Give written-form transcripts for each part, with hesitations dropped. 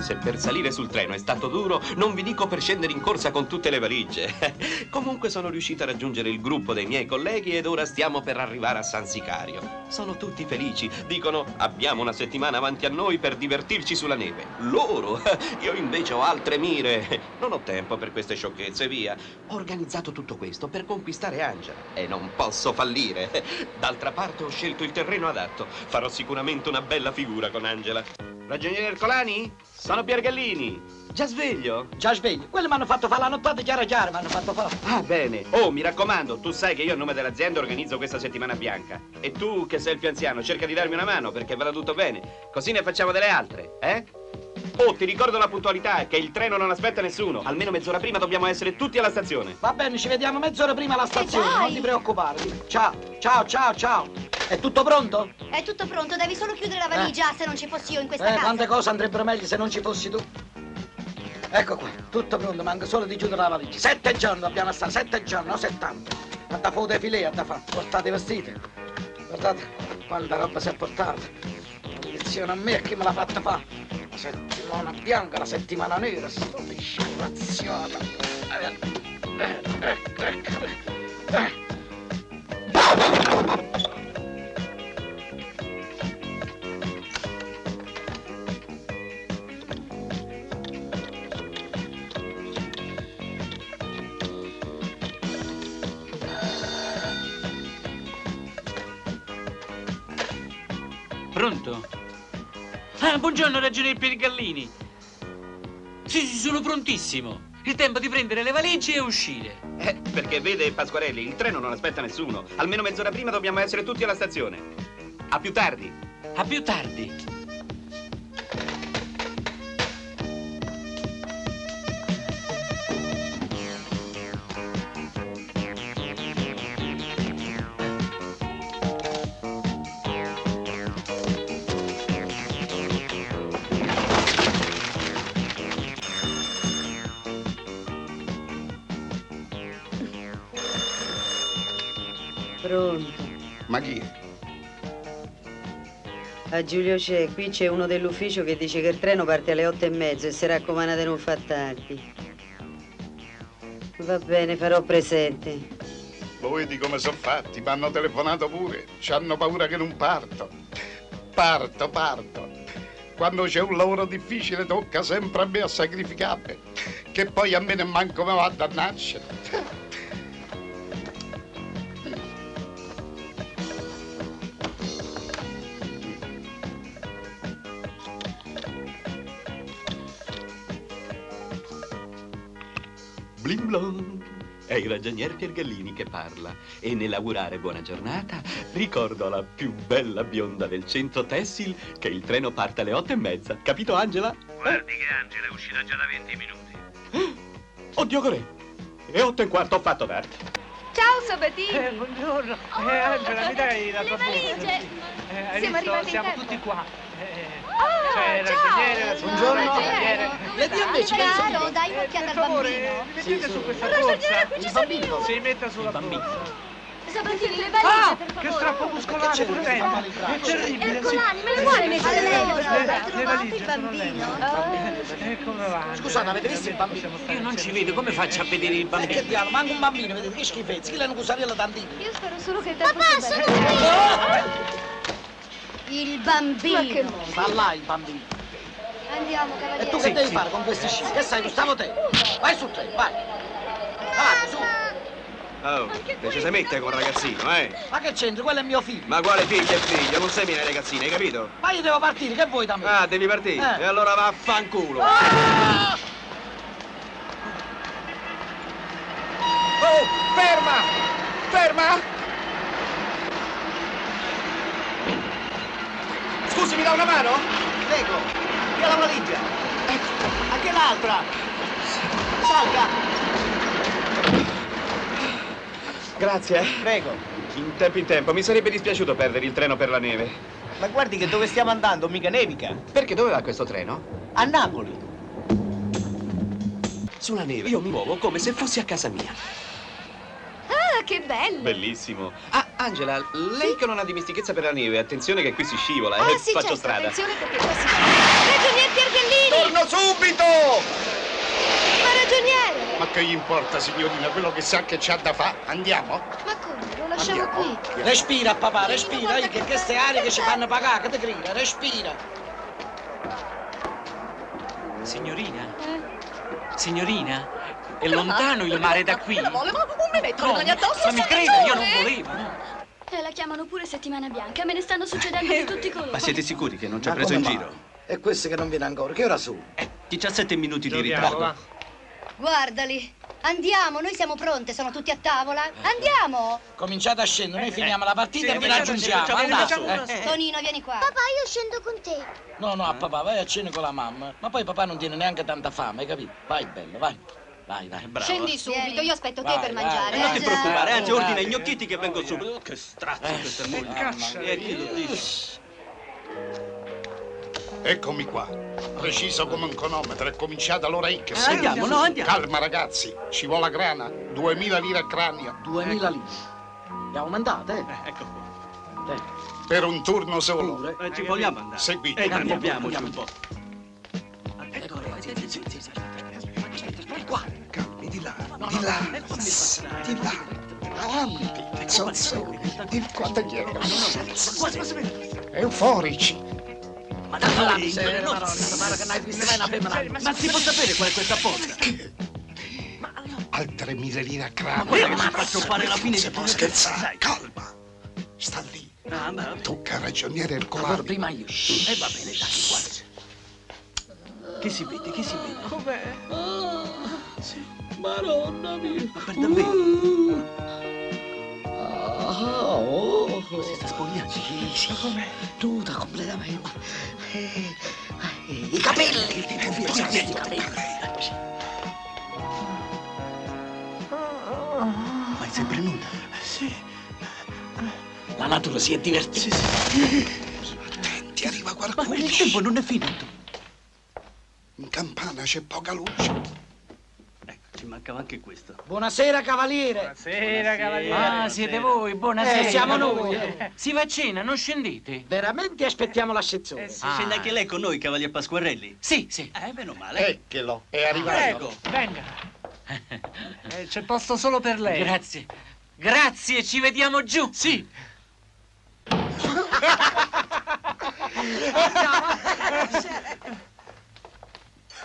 Se per salire sul treno è stato duro, non vi dico per scendere in corsa con tutte le valigie. Comunque sono riuscito a raggiungere il gruppo dei miei colleghi ed ora stiamo per arrivare a San Sicario. Sono tutti felici, dicono abbiamo una settimana avanti a noi per divertirci sulla neve. Loro, io invece ho altre mire. Non ho tempo per queste sciocchezze, via. Ho organizzato tutto questo per conquistare Angela e non posso fallire. D'altra parte ho scelto il terreno adatto. Farò sicuramente una bella figura con Angela. Ragioniere Ercolani? Sono Piergallini. Già sveglio? Già sveglio. Quelli mi hanno fatto fare la nottata chiara chiara, mi hanno fatto fare. Ah, bene. Oh, mi raccomando, tu sai che io a nome dell'azienda organizzo questa settimana bianca. E tu, che sei il più anziano, cerca di darmi una mano perché vada tutto bene. Così ne facciamo delle altre, eh? Oh, ti ricordo la puntualità, che il treno non aspetta nessuno. Almeno mezz'ora prima dobbiamo essere tutti alla stazione. Va bene, ci vediamo mezz'ora prima alla stazione, non ti preoccupare. Ciao, ciao, ciao, ciao. È tutto pronto? È tutto pronto, devi solo chiudere la valigia se non ci fossi io in questa casa. Quante cose andrebbero meglio se non ci fossi tu. Ecco qua, tutto pronto, manca solo di chiudere la valigia. 7 giorni dobbiamo stare, 7 giorni, no 70. A da foto e filè, a da fare. Portate i vestiti. Guardate quanta roba si è portata. Maledizione a me, chi me l'ha fatta fare? La settimana bianca, la settimana nera, sto disgraziata. Pronto? Ah, buongiorno, ragioniere Piergallini. Sì, sono prontissimo. Il tempo di prendere le valigie e uscire. Perché vede, Pasquarelli, il treno non aspetta nessuno. Almeno mezz'ora prima dobbiamo essere tutti alla stazione. A più tardi. A più tardi. Pronto? Ma chi è? A Giulio c'è, qui c'è uno dell'ufficio che dice che il treno parte alle 8:30 e si raccomanda di non far tardi. Va bene, farò presente. Lo vedi come sono fatti? Mi hanno telefonato pure. C'hanno paura che non parto. Parto. Quando c'è un lavoro difficile tocca sempre a me a sacrificarmi. Che poi a me ne manco me vado a nascere. Blim blom. È il ragionier Piergallini che parla e nell'augurare buona giornata ricordo alla più bella bionda del centro Tessil che il treno parte alle 8:30. Capito, Angela? Guardi che Angela è uscita già da 20 minuti. Oddio, Corè! È 8:15, ho fatto tardi. Ciao Sabatini. Buongiorno. Angela, mi dai la tua valigie? Siamo arrivati Siamo in tempo. tutti qua. C'è il ragioniere, la signora, il ragioniere. Le dia invece Caro, dai un'occhiata al bambino. Vi mettete su questa Ragioniere, qui ci sei bambino. tu. Si metta sulla bambina. Sabatini, le valigie, per Che favore. strappo muscolare pure lei. È terribile. Ercolani, me le vuole mettere lei? Hai Le trovato il valigie sono bambino? Come va? Scusate, avete visto il bambino? Io non ci vedo, come faccio a vedere il Che bambino? diavolo, manco un bambino, vedete che schifezza. Chi l'hanno cusarella tantino? Io spero solo che il tempo sia bello. Il bambino. Sta là il bambino. Andiamo, E cavaliere. tu che devi fare con questi sci? Che sai, Gustavo te? Vai su te, vai. Avanti, su. Oh, decisamente con ragazzino, eh? Ma che c'entri? Quello è mio figlio. Ma quale figlio è figlio? Non sei mia ragazzina, hai capito? Ma io devo partire, che vuoi da me? Ah, devi partire? E allora vaffanculo. Ah! Oh, ferma! Ferma! Scusi, mi dà una mano? Prego, via la valigia. Anche l'altra. Salga. Grazie. Prego. In tempo. Mi sarebbe dispiaciuto perdere il treno per la neve. Ma guardi che dove stiamo andando, mica nevica. Perché dove va questo treno? A Napoli. Sulla neve. Io mi muovo come se fossi a casa mia. Ah, che bello. Bellissimo. Ah, Angela, lei che non ha dimestichezza per la neve, attenzione che qui si scivola, Ah, sì, faccio certo, strada. attenzione perché qua si fa. Ragionier Piergallini! Torno subito! Ma ragioniere! Ma che gli importa, signorina, quello che sa che c'ha da fare? Andiamo? Ma come? Lo lasciamo qui? Respira, papà, respira. Che queste arie che ci fanno pagare, che te grida, respira. Signorina? Signorina? È lontano il mare da qui? Un metro, rimani addosso, Ma mi creda, io non volevo, no? La chiamano pure settimana bianca, me ne stanno succedendo di tutti i colori. Ma siete sicuri che non ci ha Ma preso in come giro? mai? E questo che non viene ancora, che ora sono? 17 minuti di ritardo. Guardali, andiamo, noi siamo pronte, sono tutti a tavola. Andiamo! Cominciate a scendere, noi finiamo la partita e vi cominciate a raggiungiamo. scendere, facciamo Andate. Tonino, vieni qua. Papà, io scendo con te. No, no, a papà, vai a cena con la mamma. Ma poi papà non tiene neanche tanta fame, hai capito? Vai, bello, vai. Vai, vai. Bravo. Scendi subito, io aspetto te Vai, per vai. mangiare. Non ti già. preoccupare, anzi Oh, ordina dai. i gnocchetti che vengo subito. Oh, che strazzo questa moglie. E chi lo dice? Eccomi qua. Preciso come un cronometro, è cominciata l'ora X. Andiamo, no, andiamo. Calma, ragazzi, ci vuole la grana. 2000 lire a cranio. 2000 lire. Le aumentate, Ecco qua. Per un turno solo. Pure. Ci vogliamo andare. Seguite. Andiamoci un po'. Qua, calmi, di là, di là, di là. Avanti, zozzo, il quattagliere. Euforici. Ma dai, Sera, Maronna, pare che non hai visto mai una femmina. ma si può sapere qual è questa apposta? Altre 1000 lire a Ma cranio. guarda che ci faccio fare la fine Si di può scherzare, calma. Sta lì. Ah, ma... Tocca al ragioniere Allora, Ercolani. prima io. va bene, dai, guarda. Che si vede, che si vede? Com'è? Maronna mia. Ma per davvero? Oh. Si sta spogliando? Sì. Com'è? Nuda completamente. I capelli. I capelli. Ma è sempre nuda? Sì. La natura si è divertita. Attenti, arriva Ma qualcuno. il tempo non è finito. In campana c'è poca luce. Ecco, ci mancava anche questo. Buonasera, cavaliere. Buonasera, cavaliere. Ah, siete voi, buonasera. Siamo noi. Si va a cena, non scendete? Veramente aspettiamo l'ascensore. Sì. Scende anche lei con noi, cavalier Pasquarelli? Sì, sì. Meno male. Eccolo, è arrivato. Prego, venga. C'è posto solo per lei. Grazie. Grazie, ci vediamo giù. Sì.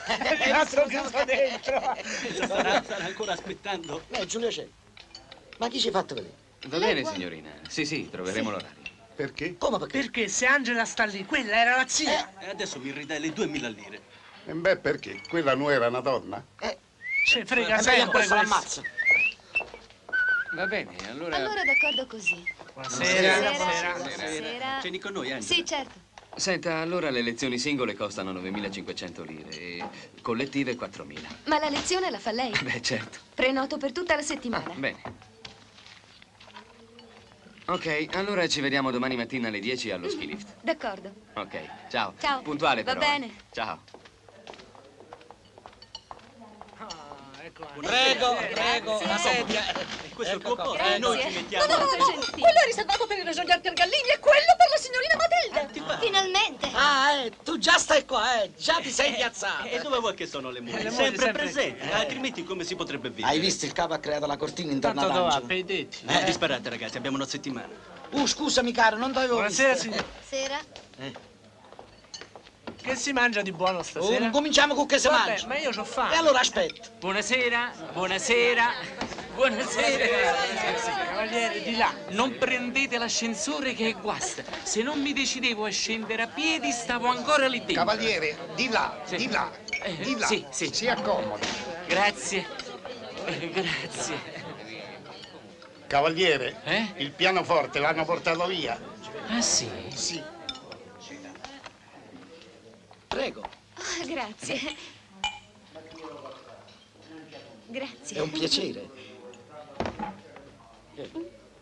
È rimasto chiuso dentro. Starà ancora aspettando. Giulio c'è. Ma chi ci ha fatto vedere? Va bene, signorina. Sì, troveremo l'orario. Perché? Come perché? Perché se Angela sta lì, quella era la zia. E adesso mi ridai le 2000 lire. E beh, perché? Quella non era una donna? Ce frega io sempre questo questo. l'ammazzo. Va bene, allora... Allora d'accordo così. Buonasera. Buonasera. Vieni con noi, Angela. Sì, certo. Senta, allora le lezioni singole costano 9.500 lire e collettive 4.000. Ma la lezione la fa lei? Beh, certo. Prenoto per tutta la settimana. Bene. Ok, allora ci vediamo domani mattina alle 10 allo ski lift. D'accordo. Ok, ciao. Ciao. Puntuale Va però. bene. Ciao. Prego, la sedia. Questo è il tuo posto. Grazie. Noi ci mettiamo. Quello è riservato per il ragionier Piergallini e quello per la signorina Matilde. Finalmente. Tu già stai qua, già ti sei piazzato. E dove vuoi che sono le mogli? Le mogli Sempre sempre- presenti, altrimenti come si potrebbe vivere? Hai visto il capo ha creato la cortina intorno Tanto ad dove va, Angela? pedetti. Disperate, ragazzi, abbiamo una settimana. Scusami caro, non t'avevo Buonasera, visto. signor. Sera. Che si mangia di buono stasera? Cominciamo con che si Vabbè, mangia. ma io c'ho fame. E allora aspetta. Buonasera. Cavaliere, di là. Non prendete l'ascensore che è guasta. Se non mi decidevo a scendere a piedi, stavo ancora lì dentro. Cavaliere, di là, Sì. di là, di là. Sì. Si accomodi. Grazie. Grazie. Cavaliere, Eh? il pianoforte l'hanno portato via. Ah, sì? Sì. Prego. Grazie. È Grazie. un piacere.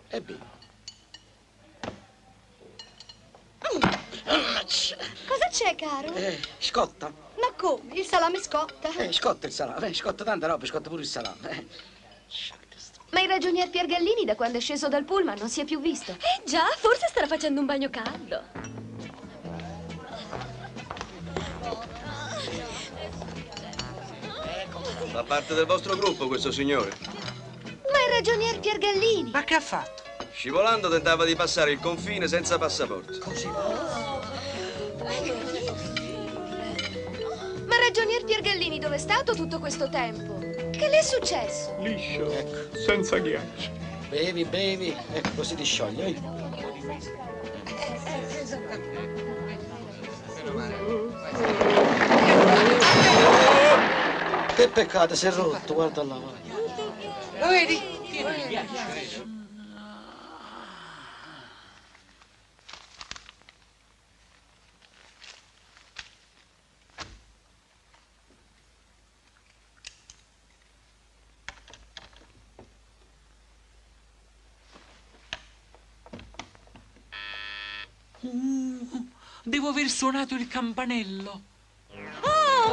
E bene. Cosa c'è, caro? Scotta. Ma come? Il salame scotta? Scotta il salame. Scotta tanta roba, scotta pure il salame. Ma il ragionier Piergallini da quando è sceso dal pullman non si è più visto. Già, forse starà facendo un bagno caldo. Fa parte del vostro gruppo questo signore. Ma il ragionier Piergallini. Ma che ha fatto? Scivolando tentava di passare il confine senza passaporto. Ma il ragionier Piergallini dove è stato tutto questo tempo? Che le è successo? Liscio, senza ghiaccio. Bevi. Ecco, così ti sciogli. Che peccato, si è rotto, guarda là. Lo vedi? Devo aver suonato il campanello.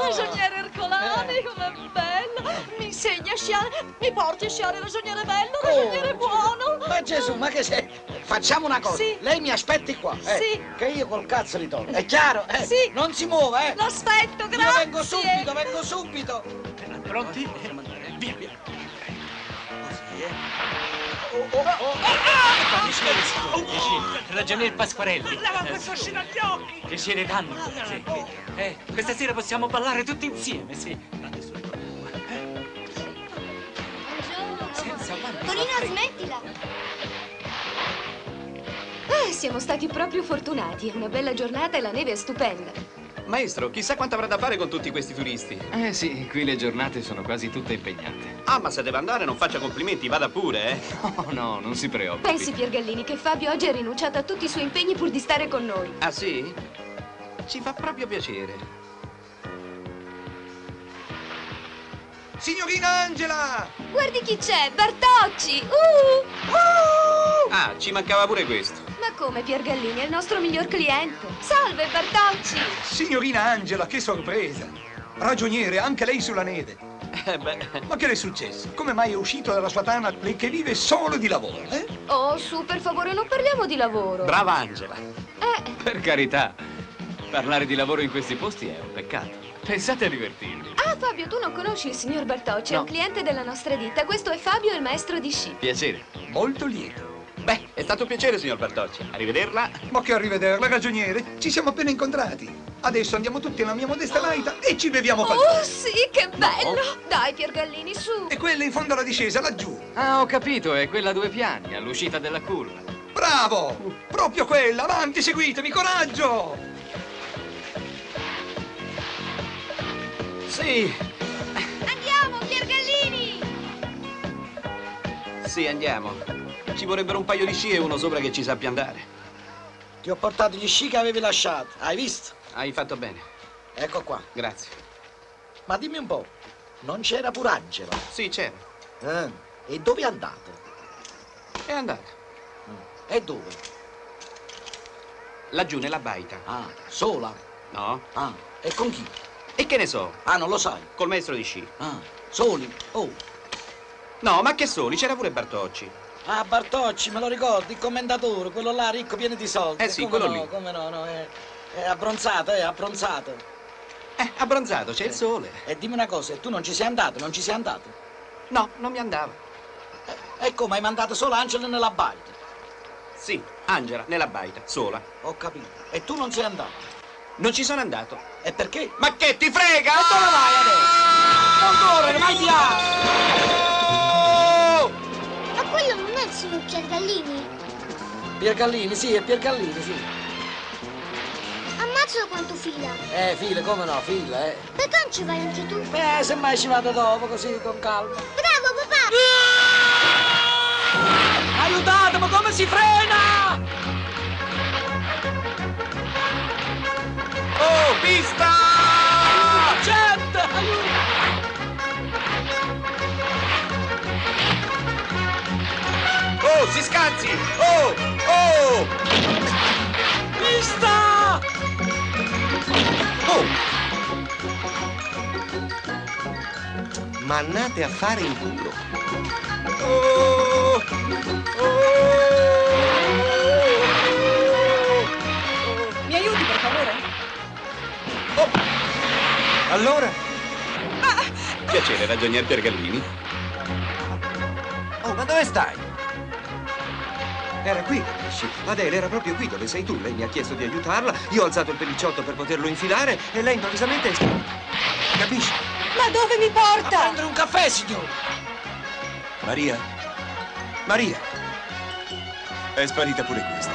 Ragioniere Ercolani, com'è bello! Mi insegna a sciare, mi porti a sciare, ragioniere bello, ragioniere buono! Ma Gesù, ma che sei? Facciamo una cosa. Sì. Lei mi aspetti qua. Sì. Che io col cazzo ritorno. È chiaro? Sì. Non si muova, L'aspetto, Io grazie! vengo subito. Pronti? Via. Ragionier Pasquarelli. Leva questo scino agli occhi! Piacere tanto. Sì. Questa sera possiamo ballare tutti insieme, sì. Senza guardi. Tonino, smettila. Siamo stati proprio fortunati. È una bella giornata e la neve è stupenda. Maestro, chissà quanto avrà da fare con tutti questi turisti. Sì, qui le giornate sono quasi tutte impegnate. Ah, ma se deve andare non faccia complimenti, vada pure, eh. No, non si preoccupi. Pensi, Piergallini, che Fabio oggi ha rinunciato a tutti i suoi impegni pur di stare con noi. Ah, sì? Ci fa proprio piacere. Signorina Angela! Guardi chi c'è, Bartocci! Ah, ci mancava pure questo. Ma come, Piergallini, è il nostro miglior cliente. Salve, Bartocci! Signorina Angela, che sorpresa! Ragioniere, anche lei sulla neve. Ma che le è successo? Come mai è uscito dalla sua tana lei che vive solo di lavoro, eh? Oh, su, per favore, non parliamo di lavoro. Brava Angela. Per carità, parlare di lavoro in questi posti è un peccato. Pensate a divertirvi. Ah, Fabio, tu non conosci il signor Bertocci, è No. un cliente della nostra ditta. Questo è Fabio, il maestro di sci. Piacere. Molto lieto. Beh, è stato un piacere, signor Bertocci. Arrivederla. Ma che arrivederla, ragioniere. Ci siamo appena incontrati. Adesso andiamo tutti nella mia modesta baita e ci beviamo qualcosa. Oh, sì, che bello! Dai, Piergallini, su. E quella in fondo alla discesa, laggiù. Ah, ho capito, è quella a 2 piani, all'uscita della curva. Bravo! Proprio quella, avanti, seguitemi, coraggio! Sì, Andiamo, Piergallini! sì, andiamo. Ci vorrebbero un paio di sci e uno sopra che ci sappia andare. Ti ho portato gli sci che avevi lasciato, hai visto? Hai fatto bene. Ecco qua. Grazie. Ma dimmi un po', non c'era pure Angela? Sì, c'era. E dove è andata? È andata. E dove? Laggiù nella baita. Ah, sola? No? Ah, e con chi? E che ne so? Ah, non lo sai? Col maestro di sci. Ah, soli? Oh. No, ma che soli? C'era pure Bertocci. Ah, Bartocci, me lo ricordi, il commendatore, quello là ricco, pieno di soldi. Eh sì, Come quello no, lì. Come no, è abbronzato, è abbronzato. Abbronzato, c'è il sole. E dimmi una cosa, tu non ci sei andato, non ci sei andato? No, non mi andava. E come, hai mandato solo Angela nella baita? Sì, Angela, nella baita, sola. Ho capito. E tu non sei andato? Non ci sono andato. E perché? Ma che ti frega? E dove vai adesso? Non correre, vai via! Ma quello non è il signor Piergallini? Piergallini, sì, è Piergallini, sì. Ammazza quanto fila. File, come no, fila, Perché non ci vai anche tu? Beh, semmai ci vado dopo, così, con calma. Bravo, papà! Aiutatemi, come si frena? Oh, pista! Gente, aiuto! Oh, si scansi! Oh, oh! Pista! Oh! Mannate a fare in culo. Oh! Mi aiuti, per favore? Allora? Piacere, ragionier Piergallini. Oh, ma dove stai? Era qui, capisci? Adele era proprio qui dove sei tu. Lei mi ha chiesto di aiutarla, io ho alzato il pellicciotto per poterlo infilare e lei improvvisamente è sparita. Capisci? Ma dove mi porta? A prendere un caffè, signore! Maria? Maria? È sparita pure questa.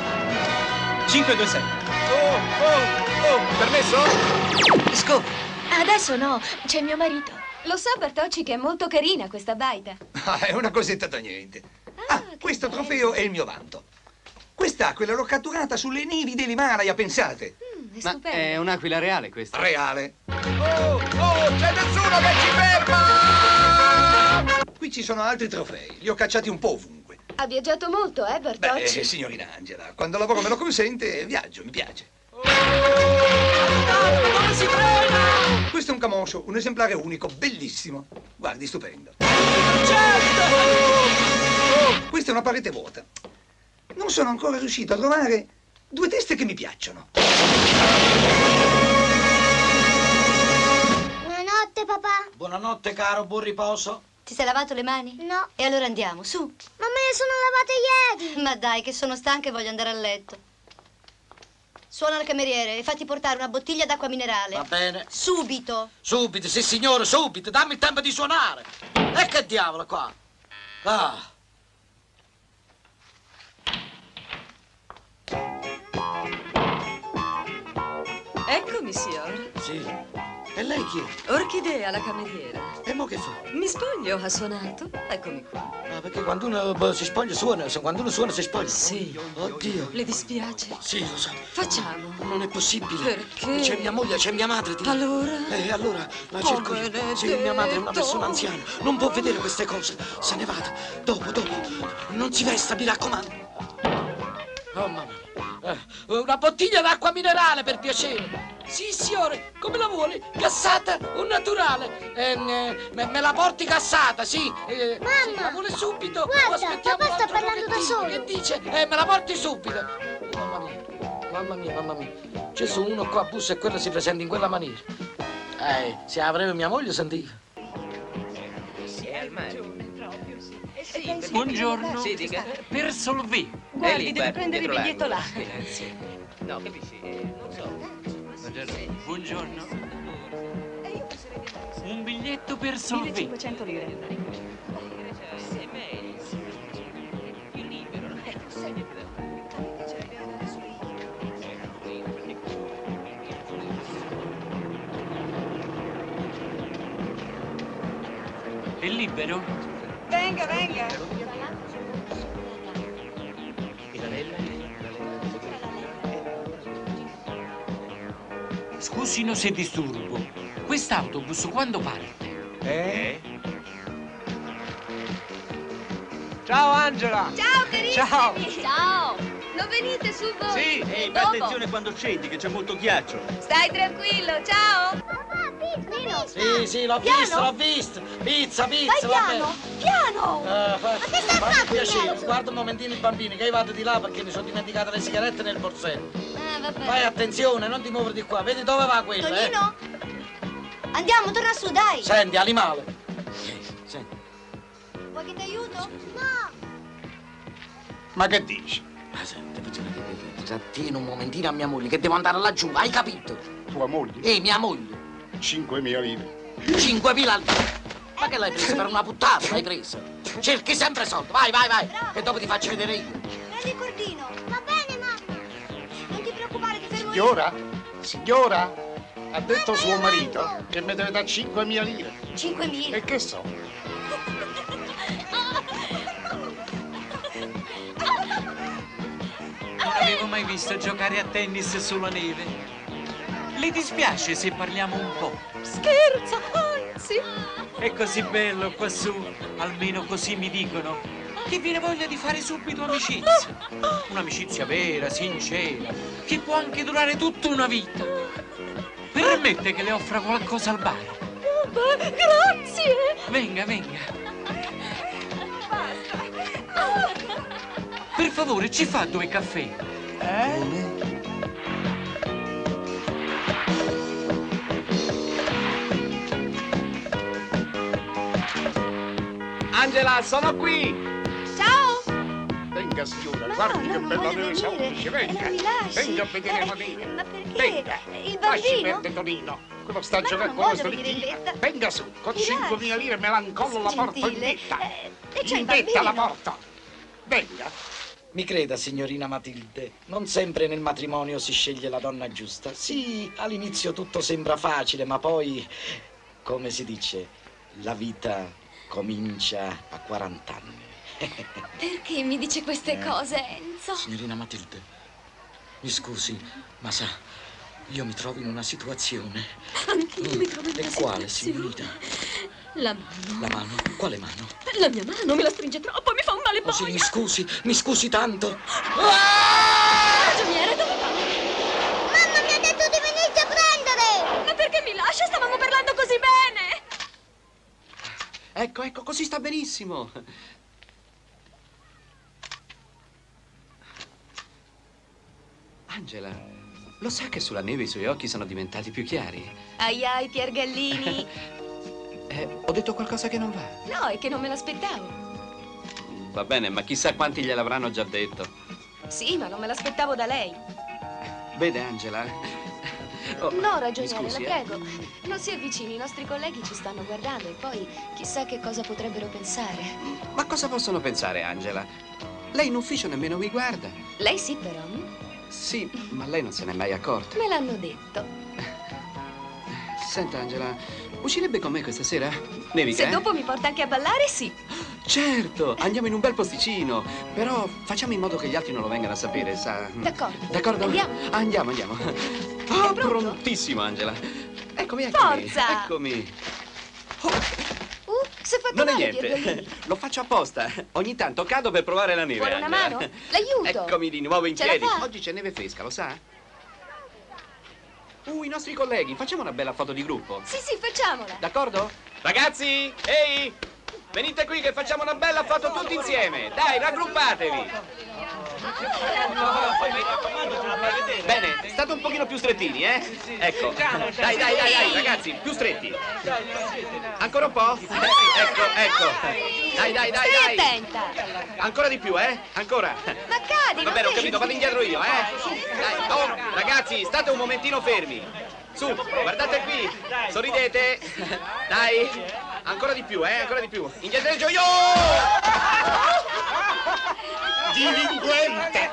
526. Permesso? Scopi! Adesso no, c'è mio marito. Lo so, Bertocci, che è molto carina questa baita. Ah, è una cosetta da niente. Questo trofeo è il mio vanto. Quest'aquila l'ho catturata sulle nevi dell'Himalaya, pensate. È Ma stupendo. è un'aquila reale questa? Reale. Oh, c'è nessuno che ci ferma! Qui ci sono altri trofei, li ho cacciati un po' ovunque. Ha viaggiato molto, Bertocci? Beh, signorina Angela, quando il lavoro me lo consente, viaggio, mi piace. Come si frena? Questo è un camoscio, un esemplare unico, bellissimo. Guardi, stupendo. Questa è una parete vuota. Non sono ancora riuscito a trovare due teste che mi piacciono. Buonanotte, papà. Buonanotte, caro, buon riposo. Ti sei lavato le mani? No. E allora andiamo, su. Ma me le sono lavate ieri. Ma dai, che sono stanca e voglio andare a letto. Suona il cameriere e fatti portare una bottiglia d'acqua minerale. Va bene. Subito. Subito, sì signore, subito. Dammi il tempo di suonare. E che diavolo qua? Ah. Eccomi, signor. Sì. E lei chi è? Orchidea, la cameriera. E mo che fa? Mi spoglio, ha suonato. Eccomi qua. Ah, perché quando uno si spoglia suona, se quando uno suona si spoglia. Sì. Oddio. Le dispiace? Sì, lo so. Facciamo. Non è possibile. Perché? C'è mia moglie, c'è mia madre. Allora? Allora la cerco io. Sì, mia madre è una persona anziana. Non può vedere queste cose. Se ne vada. Dopo. Non si vesta, mi raccomando. Oh, mamma. Una bottiglia d'acqua minerale, per piacere. Sì, signore, come la vuole? Gassata o naturale? Me la porti gassata, sì. Mamma! Sì, la vuole subito? Guarda, o aspettiamo papà sta un altro parlando da pochettino? solo. Che dice? Me la porti subito. Mamma mia. Gesù, uno qua bussa e quello si presenta in quella maniera. Se a breve mia moglie sentiva. Buongiorno. Sì, dica. Per Solvi. Guardi, deve prendere il biglietto là. Grazie. No, capisci? Non so. Buongiorno. Un biglietto per Solvi. 1500 lire. È libero? Venga, venga. Scusino se disturbo. Quest'autobus quando parte? Ciao Angela! Ciao carissimi! Ciao! Ciao! Non venite su voi? Sì, fai Dopo. attenzione quando scendi che c'è molto ghiaccio. Stai tranquillo, ciao! Nino, Sì, l'ho visto. Pizza, vai va piano, bene. piano! Ma che stai fammi facendo? piacere, guarda un momentino i bambini, che io vado di là perché mi sono dimenticate le sigarette nel borsello. Vabbè. Fai attenzione, non ti muovere di qua, vedi dove va quello, Tonino? Andiamo, torna su, dai! Senti, animale. Senti. Vuoi che ti aiuto? No! Ma che dici? Ma senti, tieni un momentino a mia moglie, che devo andare laggiù, hai capito? Tua moglie? Mia moglie. 5.000 lire. 5.000 lire. Ma che l'hai presa per una puttana? L'hai presa? Cerchi sempre soldi, vai, che dopo ti faccio vedere io. Prendi il cordino. Va bene, mamma. Non ti preoccupare, ti fermo Signora, ha detto suo marito che mi deve dare 5.000 lire. 5.000. E che so? Non avevo mai visto giocare a tennis sulla neve. Le dispiace se parliamo un po'? Scherza, anzi. È così bello quassù, almeno così mi dicono, che viene voglia di fare subito amicizia. Un'amicizia vera, sincera, che può anche durare tutta una vita. Permette che le offra qualcosa al bar? Beh, grazie. Venga. Per favore, ci fa 2 caffè? Angela, sono qui! Ciao! Venga, signora, No, guardi che non bella voglio neve venire. sauce, venga. Non mi lasci. Venga a vedere la neve. Ma perché? Venga. Il Lasci bambino? perdere Tonino. Quello sta Ma giocando non con la voglio venire in strettina. vetta. Venga su, con Mi 5.000 lire me la incollo la porta in Gentile. vetta. E c'è il In vetta la bambino. porta. Venga. Mi creda, signorina Matilde, non sempre nel matrimonio si sceglie la donna giusta. Sì, all'inizio tutto sembra facile, ma poi, come si dice, la vita comincia a 40 anni. Perché mi dice queste cose, Enzo? Signorina Matilde, mi scusi, ma sa, io mi trovo in una situazione. Anch'io mi trovo in una E quale, situazione. signorina? La mano. La mano? Quale mano? La mia mano me la stringe troppo, mi fa un male Oh, sì, boia. mi scusi tanto. Ragioniere, dove va? Mamma mi ha detto di venirti a prendere! Ma perché mi lascia? Stavamo parlando così bene! Ecco, così sta benissimo. Angela, lo sa che sulla neve i suoi occhi sono diventati più chiari? Ai, Piergallini. Ho detto qualcosa che non va. No, è che non me l'aspettavo. Va bene, ma chissà quanti gliel'avranno già detto. Sì, ma non me l'aspettavo da lei. Vede, Angela? Oh, No, mi ragioniere, scusi, la prego. Non si avvicini, i nostri colleghi ci stanno guardando e poi chissà che cosa potrebbero pensare. Ma cosa possono pensare, Angela? Lei in ufficio nemmeno mi guarda. Lei sì, però. Sì, ma lei non se n'è mai accorta. Me l'hanno detto. Senta, Angela, uscirebbe con me questa sera? Nevica, Se dopo mi porta anche a ballare, sì. Certo, andiamo in un bel posticino. Però facciamo in modo che gli altri non lo vengano a sapere, sa? D'accordo. D'accordo? Andiamo. Andiamo. Oh, prontissimo, Angela. Eccomi. Forza! Eccomi. Si è fatto Non è male, niente, Piergallini. lo faccio apposta. Ogni tanto cado per provare la neve, Vuole una Angela. mano? L'aiuto. Eccomi di nuovo in Ce la piedi. fa? Oggi c'è neve fresca, lo sa? I nostri colleghi, facciamo una bella foto di gruppo. Sì, facciamola. D'accordo? Ragazzi, ehi! Venite qui che facciamo una bella foto tutti insieme. Dai, raggruppatevi. Bene, state un pochino più strettini, eh? Ecco. Dai, ragazzi, più stretti. Ancora un po'? Ecco. Dai. Stai attenta. Ancora di più, eh? Ancora. Ma cadi, Va bene, ho capito, vado indietro io, Dai, oh, ragazzi, state un momentino fermi. Su, guardate qui. Sorridete. Dai. Ancora di più, ancora di più. Indietreggio io! Delinquente!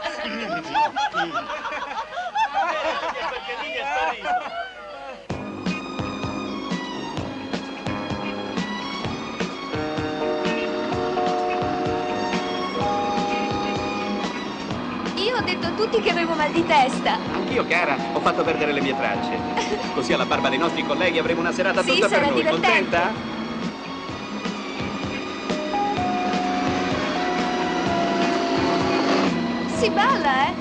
Io ho detto a tutti che avevo mal di testa. Anch'io, cara, ho fatto perdere le mie tracce. Così alla barba dei nostri colleghi avremo una serata Sì, tutta per sarà noi. divertente. Contenta? Si balla,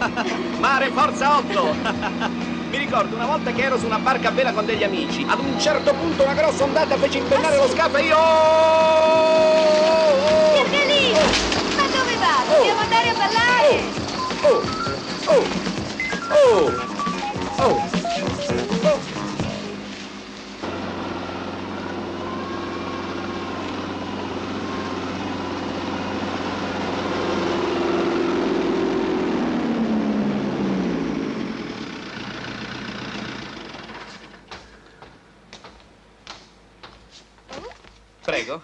Mare Forza 8! Mi ricordo una volta che ero su una barca a vela con degli amici. Ad un certo punto una grossa ondata fece impennare lo scafo e io... Piergelino! Ma dove va? Dobbiamo andare a ballare! Prego.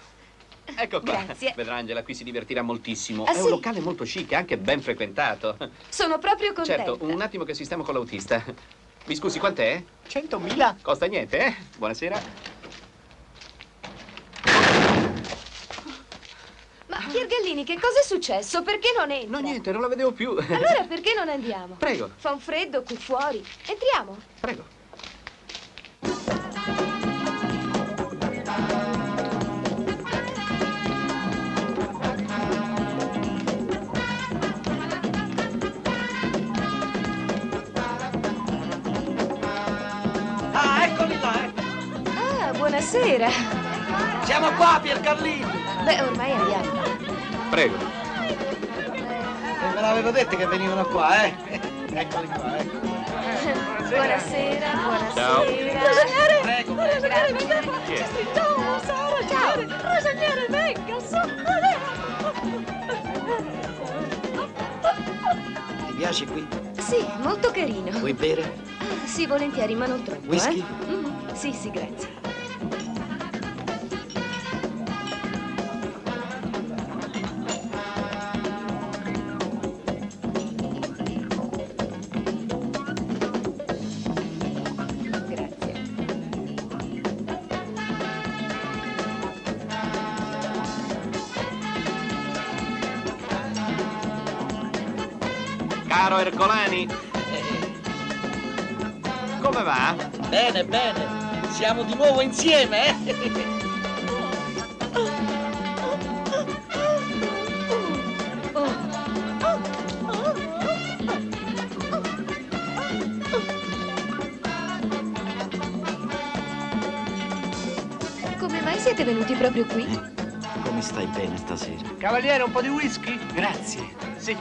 Ecco qua. Grazie. Vedrà, Angela, qui si divertirà moltissimo. Ah, È un sì? locale molto chic, anche ben frequentato. Sono proprio contenta. Certo, un attimo che sistemo con l'autista. Mi scusi, quant'è? 100.000. Costa niente, eh? Buonasera. Ma Piergallini, che cosa è successo? Perché non entra? No, niente, non la vedevo più. Allora perché non andiamo? Prego. Fa un freddo qui fuori. Entriamo. Prego. Ah, eccoli là, Ah, buonasera. Siamo qua, Piergallini. Beh, ormai andiamo. Prego. Ve l'avevo detto che venivano qua, Eccoli qua, Buonasera, buonasera. Ciao. Ragioniere! Prego. Ragioniere, venga qua! Chi è? Ci stringiamo, sa, ragioniere! Ragioniere, venga, su! Ti piace qui? Sì, molto carino. Vuoi bere? Ah, sì, volentieri, ma non troppo, Whisky? Sì, grazie. Caro Ercolani. Come va? Bene, bene. Siamo di nuovo insieme, Come mai siete venuti proprio qui? Come stai bene stasera? Cavaliere, un po' di whisky? Grazie. Sì.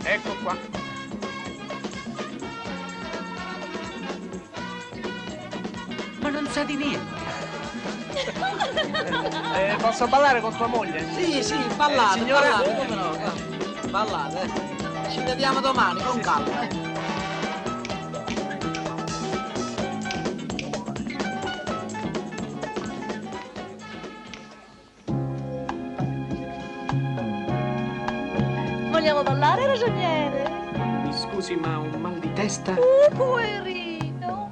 Ecco qua. Ma non sa di niente. Posso ballare con tua moglie? Sì, ballate, signora? ballate, come no? Ballate, Ci vediamo domani, con calma, Vogliamo ballare, ragioniere? Mi scusi, ma ho un mal di testa? Poverino.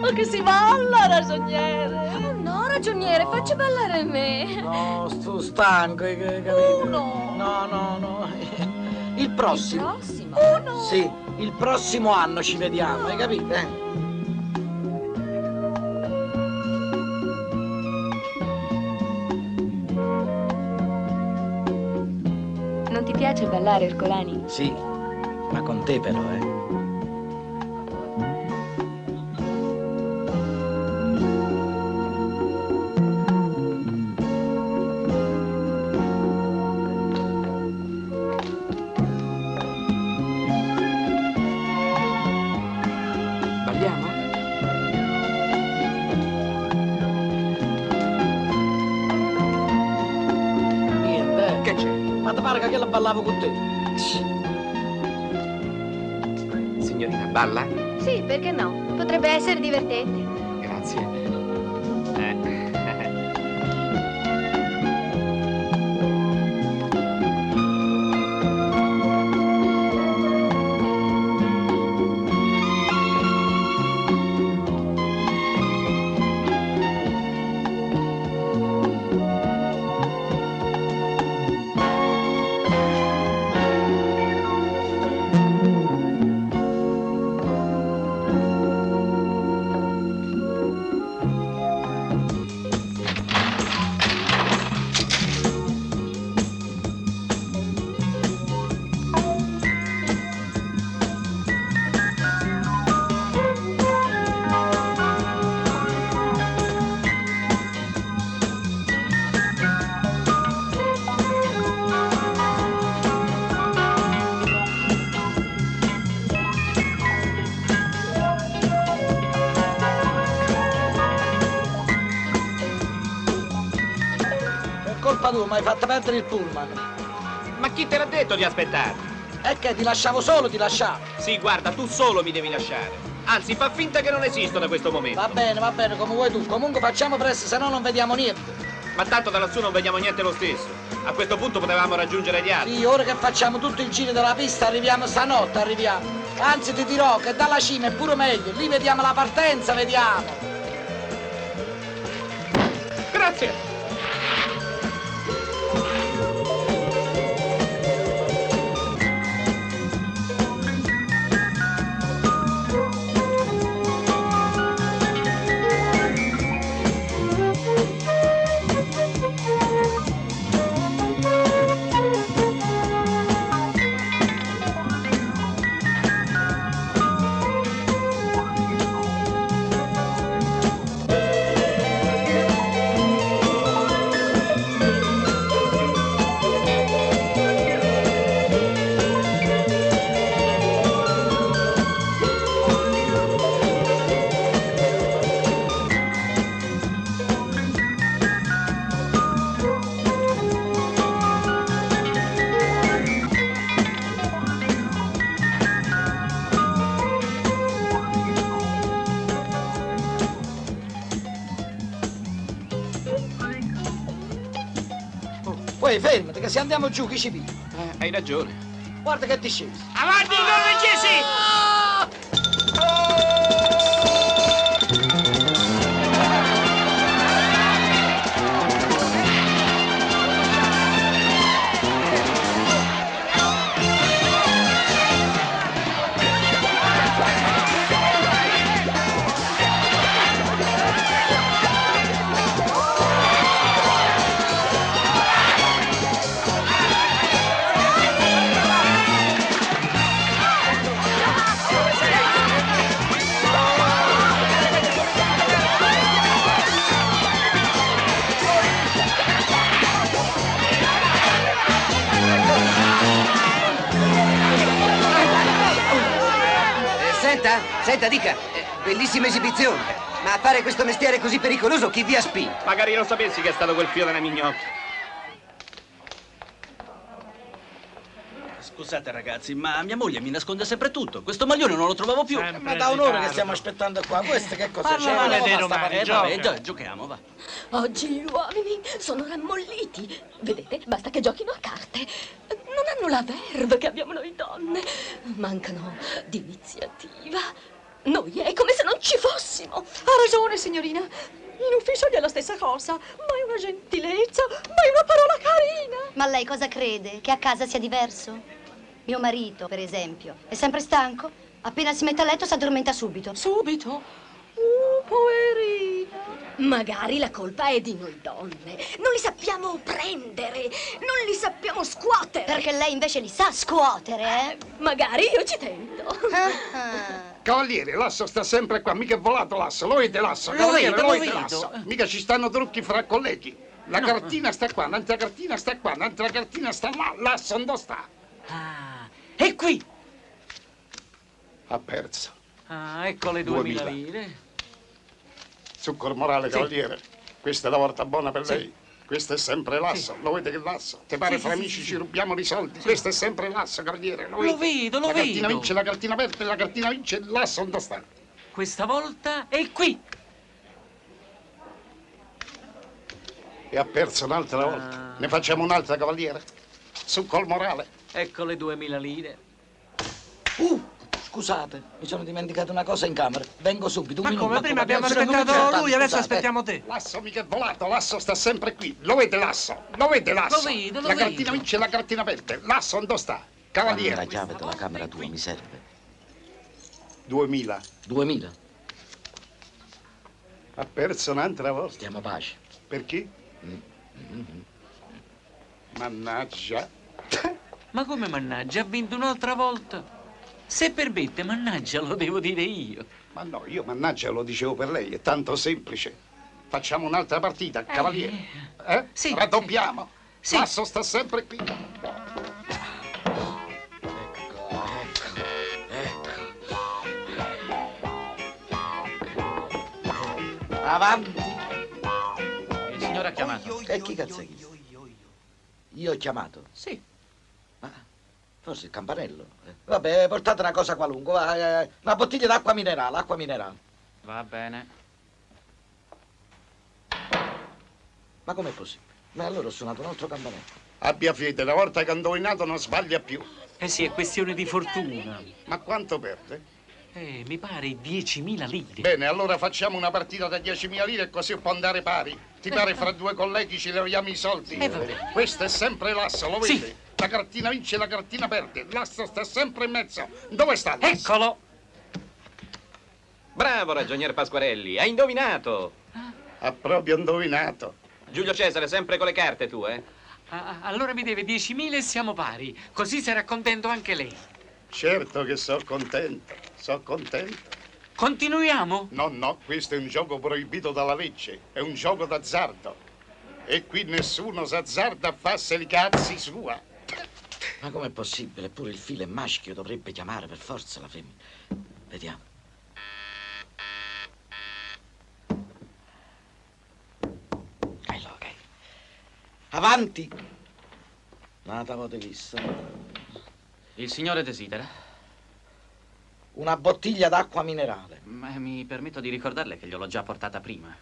Ma che si balla, ragioniere? Oh, no, ragioniere, faccia ballare me. No, sto stanco, capito? No. Il prossimo. Il prossimo? Oh no! Sì, il prossimo anno ci vediamo, hai capito? Non ti piace ballare, Ercolani? Sì, ma con te però, che la ballavo con te. Signorina, balla? Sì, perché no? Potrebbe essere divertente. Grazie. Colpa tua, mi hai fatto perdere il pullman. Ma chi te l'ha detto di aspettare? E che ti lasciavo solo, ti lasciavo. Sì, guarda, tu solo mi devi lasciare. Anzi, fa finta che non esisto da questo momento. Va bene, come vuoi tu. Comunque facciamo presto, se no non vediamo niente. Ma tanto da lassù non vediamo niente lo stesso. A questo punto potevamo raggiungere gli altri. Sì, ora che facciamo tutto il giro della pista arriviamo stanotte, arriviamo. Anzi, ti dirò che dalla cima è pure meglio. Lì vediamo la partenza, vediamo. Grazie. Poi fermati, che se andiamo giù chi ci piglia? Hai ragione. Guarda che ti scesi. Avanti, norvegesi! Senta, dica, bellissima esibizione, ma a fare questo mestiere così pericoloso chi vi ha spinto? Magari non sapessi che è stato quel fio della mignotta. Scusate ragazzi, ma mia moglie mi nasconde sempre tutto. Questo maglione non lo trovavo più. Ma da un'ora che stiamo aspettando qua, questo che cosa c'è? Vabbè, giochiamo, va. Oggi gli uomini sono rammolliti. Vedete, basta che giochino a carte. Non hanno la verve che abbiamo noi donne. Mancano di iniziativa. Noi è come se non ci fossimo. Ha ragione, signorina. In ufficio è la stessa cosa. Ma è una gentilezza, ma è una parola carina. Ma lei cosa crede? Che a casa sia diverso? Mio marito, per esempio, è sempre stanco. Appena si mette a letto si addormenta subito. Subito? Poverina. Magari la colpa è di noi donne. Non li sappiamo prendere, non li sappiamo scuotere. Perché lei invece li sa scuotere, eh? Magari io ci tento. Cavaliere, l'asso sta sempre qua, mica è volato l'asso, lo vede l'asso, cavaliere, lo vede l'asso. Mica ci stanno trucchi fra colleghi. La cartina sta qua, un'altra cartina sta qua, un'altra cartina sta là, l'asso dove sta? Ah, è qui! Ha perso. Ah, ecco le 2000 lire. Zucchero morale, cavaliere. Questa è la volta buona per lei. Questo è sempre l'asso, lo vede che l'asso? Ti pare fra amici ci rubiamo i soldi? Questo è sempre l'asso, cavaliere, lo vedo. Lo La cartina vedo. vince, la cartina perde, la cartina vince, l'asso non sta. Questa volta è qui. E ha perso un'altra volta. Ne facciamo un'altra, cavaliere? Su col morale. Ecco le 2000 lire. Scusate, mi sono dimenticato una cosa in camera. Vengo subito. Ma come? Prima abbiamo aspettato lui, adesso aspettiamo te. L'asso mica è volato, l'asso sta sempre qui. Lo vede l'asso? Lo vede l'asso? Lo vedo. La cartina vince, la cartina perde. L'asso non sta. Cavaliere. La chiave della camera tua mi serve. 2000. 2000? Ha perso un'altra volta. Stiamo pace. Perché? Mannaggia. Ma come mannaggia? Ha vinto un'altra volta. Se permette, mannaggia, lo devo dire io. Ma no, io mannaggia lo dicevo per lei, è tanto semplice. Facciamo un'altra partita, cavaliere. Sì. Raddoppiamo. Sì. L'asso sta sempre qui. Avanti. Il signore ha chiamato. E chi cazzo è chi? Io ho chiamato? Sì. Ma forse il campanello. Vabbè, portate una cosa qualunque. Una bottiglia d'acqua minerale, acqua minerale. Va bene. Ma com'è possibile? Ma allora ho suonato un altro campanello. Abbia fede, una volta che ha indovinato non sbaglia più. Eh sì, è questione di fortuna. Ma quanto perde? Mi pare 10.000 lire. Bene, allora facciamo una partita da 10.000 lire così può andare pari. Ti pare fra due colleghi ci leviamo i soldi? Vabbè. Questo è sempre l'asso, lo vede? Sì. La cartina vince, la cartina perde. L'asso sta sempre in mezzo. Dove sta l'asso? Eccolo! Bravo, ragionier Pasquarelli, hai indovinato. Ha proprio indovinato. Giulio Cesare, sempre con le carte tu, eh? Allora mi deve 10.000 e siamo pari. Così sarà contento anche lei. Certo che sono contento, sono contento. Continuiamo? No, questo è un gioco proibito dalla legge, è un gioco d'azzardo. E qui nessuno s'azzarda a farsi i cazzi sua. Ma com'è possibile? Eppure il filo è maschio, dovrebbe chiamare per forza la femmina. Vediamo. Ok. Avanti! Non t'avete visto. Il signore desidera? Una bottiglia d'acqua minerale. Ma mi permetto di ricordarle che gliel'ho già portata prima.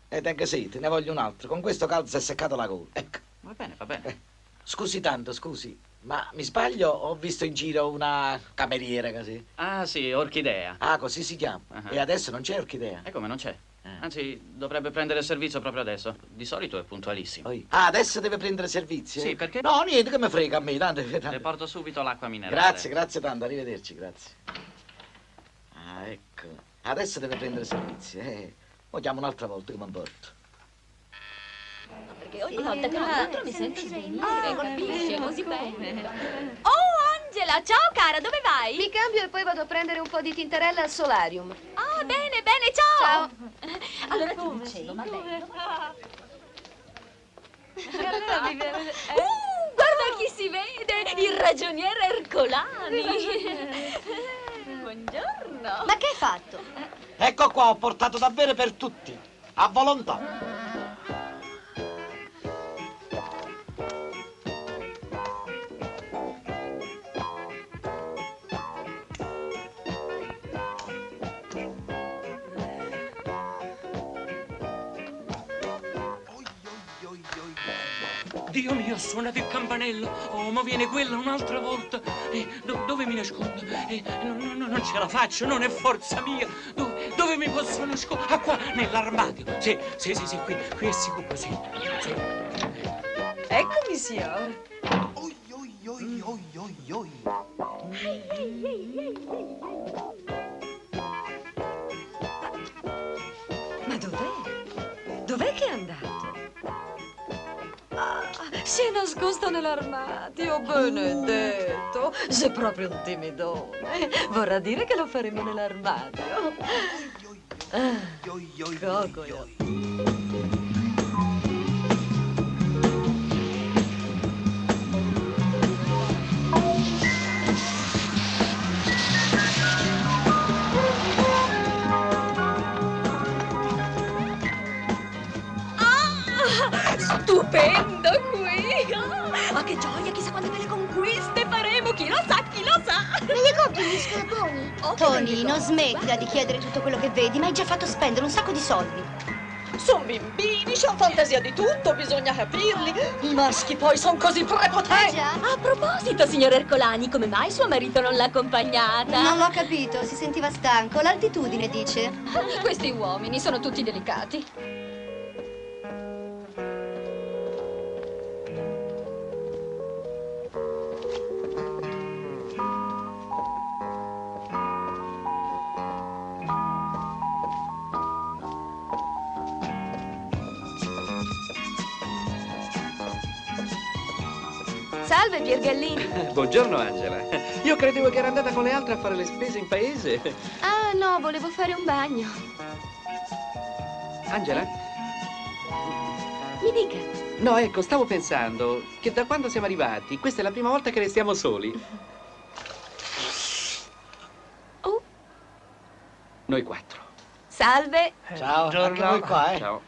E tenga sete, ne voglio un altro. Con questo caldo si è seccata la gola. Ecco. Va bene, va bene. Scusi tanto, scusi. Ma mi sbaglio? Ho visto in giro una cameriera così. Ah, sì, Orchidea. Ah, così si chiama. E adesso non c'è Orchidea. E come non c'è? Anzi, dovrebbe prendere servizio proprio adesso. Di solito è puntualissimo. Ah, adesso deve prendere servizio? Sì, perché? No, niente, che mi frega a me, tanto. Le porto subito l'acqua minerale. Grazie tanto, arrivederci, grazie. Ah, ecco. Adesso deve prendere servizio, Poi chiamo un'altra volta che mi porto. Perché ogni volta che lo incontro mi sento svenire, capisci? È così bello. Oh, Angela, ciao cara, dove vai? Mi cambio e poi vado a prendere un po' di tintarella al solarium. Ah, bene, ciao! Allora ti dicevo, ma bello. Guarda chi si vede, il ragioniere Ercolani. Buongiorno. Ma che hai fatto? Ecco qua, ho portato da bere per tutti, a volontà. Dio mio, ha suonato il campanello. Oh, ma viene quella un'altra volta. Dove mi nascondo? Non ce la faccio, non è forza mia. Dove mi posso nascondere? Ah, qua, nell'armadio. Sì, qui è sicuro, sì. Eccomi, signore. Ma dov'è? Dov'è che è andato? Si è nascosto nell'armadio, benedetto. Sei proprio un timidone. Vorrà dire che lo faremo nell'armadio. Cocoio. stupendo qui! Ah, che gioia, chissà quante belle conquiste faremo, chi lo sa, chi lo sa! Me li compri gli scarponi? Tony, non smettila di chiedere tutto quello che vedi, ma hai già fatto spendere un sacco di soldi. Sono bambini, c'hanno fantasia di tutto, bisogna capirli. I maschi poi sono così prepotenti. A proposito, signor Ercolani, come mai suo marito non l'ha accompagnata? Non l'ho capito, si sentiva stanco. L'altitudine, dice. Questi uomini sono tutti delicati. Salve, Piergallini. Buongiorno, Angela. Io credevo che era andata con le altre a fare le spese in paese. Ah, no, volevo fare un bagno. Angela? Mi dica. No, ecco, stavo pensando che da quando siamo arrivati, questa è la prima volta che restiamo soli. Oh. Noi 4. Salve. Ciao, anche voi qua, Ciao.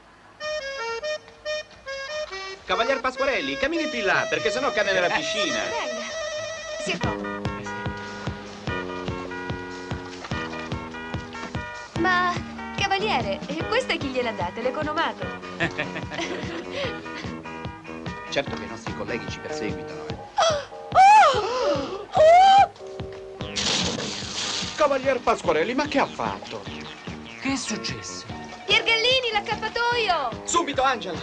Cavalier Pasquarelli, cammini più in là, perché sennò cade nella piscina. Venga. Si accomodi. Ma, cavaliere, questa è chi gliel'ha data, l'economato. Certo che i nostri colleghi ci perseguitano. Cavalier Pasquarelli, ma che ha fatto? Che è successo? Piergallini, l'accappatoio! Subito, Angela!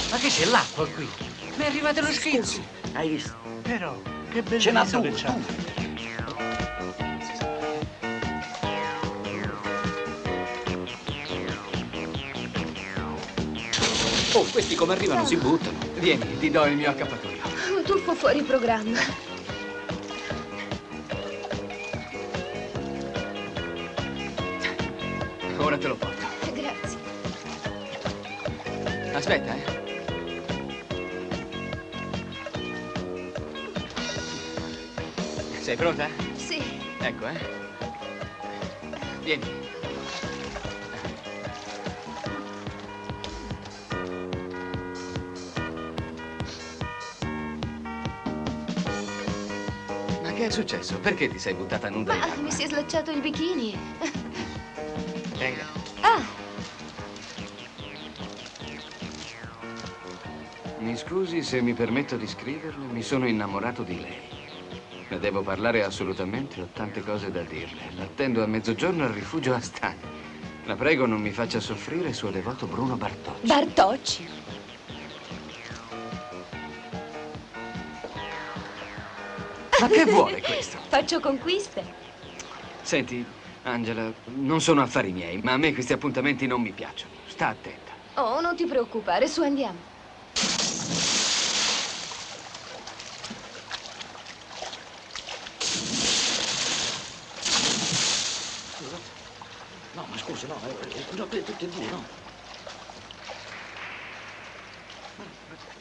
Ma che c'è l'acqua qui? Mi è arrivato lo schizzo. Hai visto? Però, che bel Ce n'ha viso che due, c'ha. Oh, questi come arrivano si buttano. Vieni, ti do il mio accappatoio. Un tuffo fuori programma. Ora te lo porto. Grazie. Aspetta, Sei pronta? Sì. Ecco, Vieni. Ma che è successo? Perché ti sei buttata nuda in Ma acqua? mi si è slacciato il bikini. Venga. Ah, Mi scusi se mi permetto di scriverle, mi sono innamorato di lei. Ne devo parlare assolutamente, ho tante cose da dirle. L'attendo a mezzogiorno al rifugio a Stani. La prego non mi faccia soffrire, suo devoto Bruno Bartocci. Bartocci? Ma che vuole questo? faccio conquiste. Senti, Angela, non sono affari miei, ma a me questi appuntamenti non mi piacciono. Sta attenta. Oh, non ti preoccupare, su andiamo. No, ma scusi, no, tutti e due, no.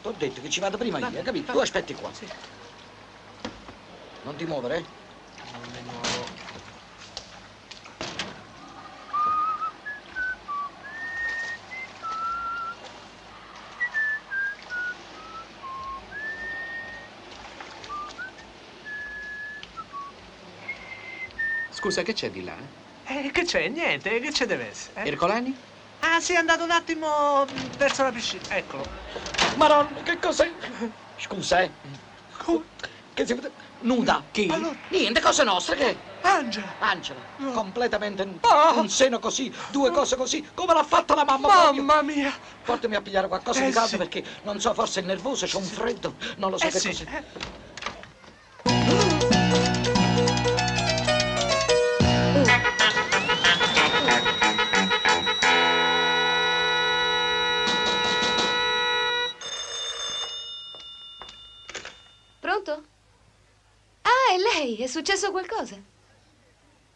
T'ho detto che ci vado prima io, capito? Tu aspetti qua. Sì. Non ti muovere, Non mi muovo. Scusa, che c'è di là? Che c'è? Niente, che c'è deve essere? Ercolani? Ah, sì, è andato un attimo verso la piscina. Eccolo. Madonna, che cos'è? Scusa, Che si vede? Nuda. Chi? Allora, niente, cose nostre, che? Angela. Angela, completamente nuda. Un seno così, due cose così, come l'ha fatta la mamma proprio. Mamma mia. Portami a pigliare qualcosa di caldo sì. perché non so, forse è nervoso, c'è un freddo, non lo so che sì. cos'è. Pronto? Ah, è lei, è successo qualcosa?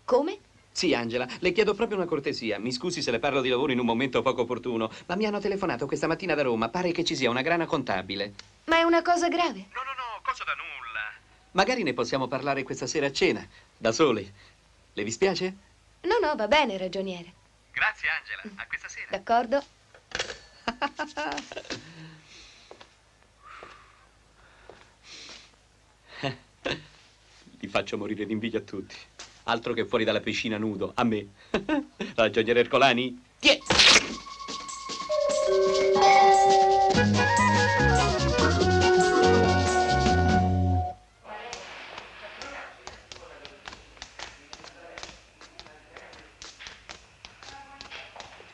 Come? Sì, Angela, le chiedo proprio una cortesia. Mi scusi se le parlo di lavoro in un momento poco opportuno, ma mi hanno telefonato questa mattina da Roma. Pare che ci sia una grana contabile. Ma è una cosa grave? No, cosa da nulla. Magari ne possiamo parlare questa sera a cena, da soli. Le dispiace? No, va bene, ragioniere. Grazie, Angela. A questa sera. D'accordo? Li faccio morire d'invidia a tutti. Altro che fuori dalla piscina nudo, a me. Ragioniere Ercolani? Tiè!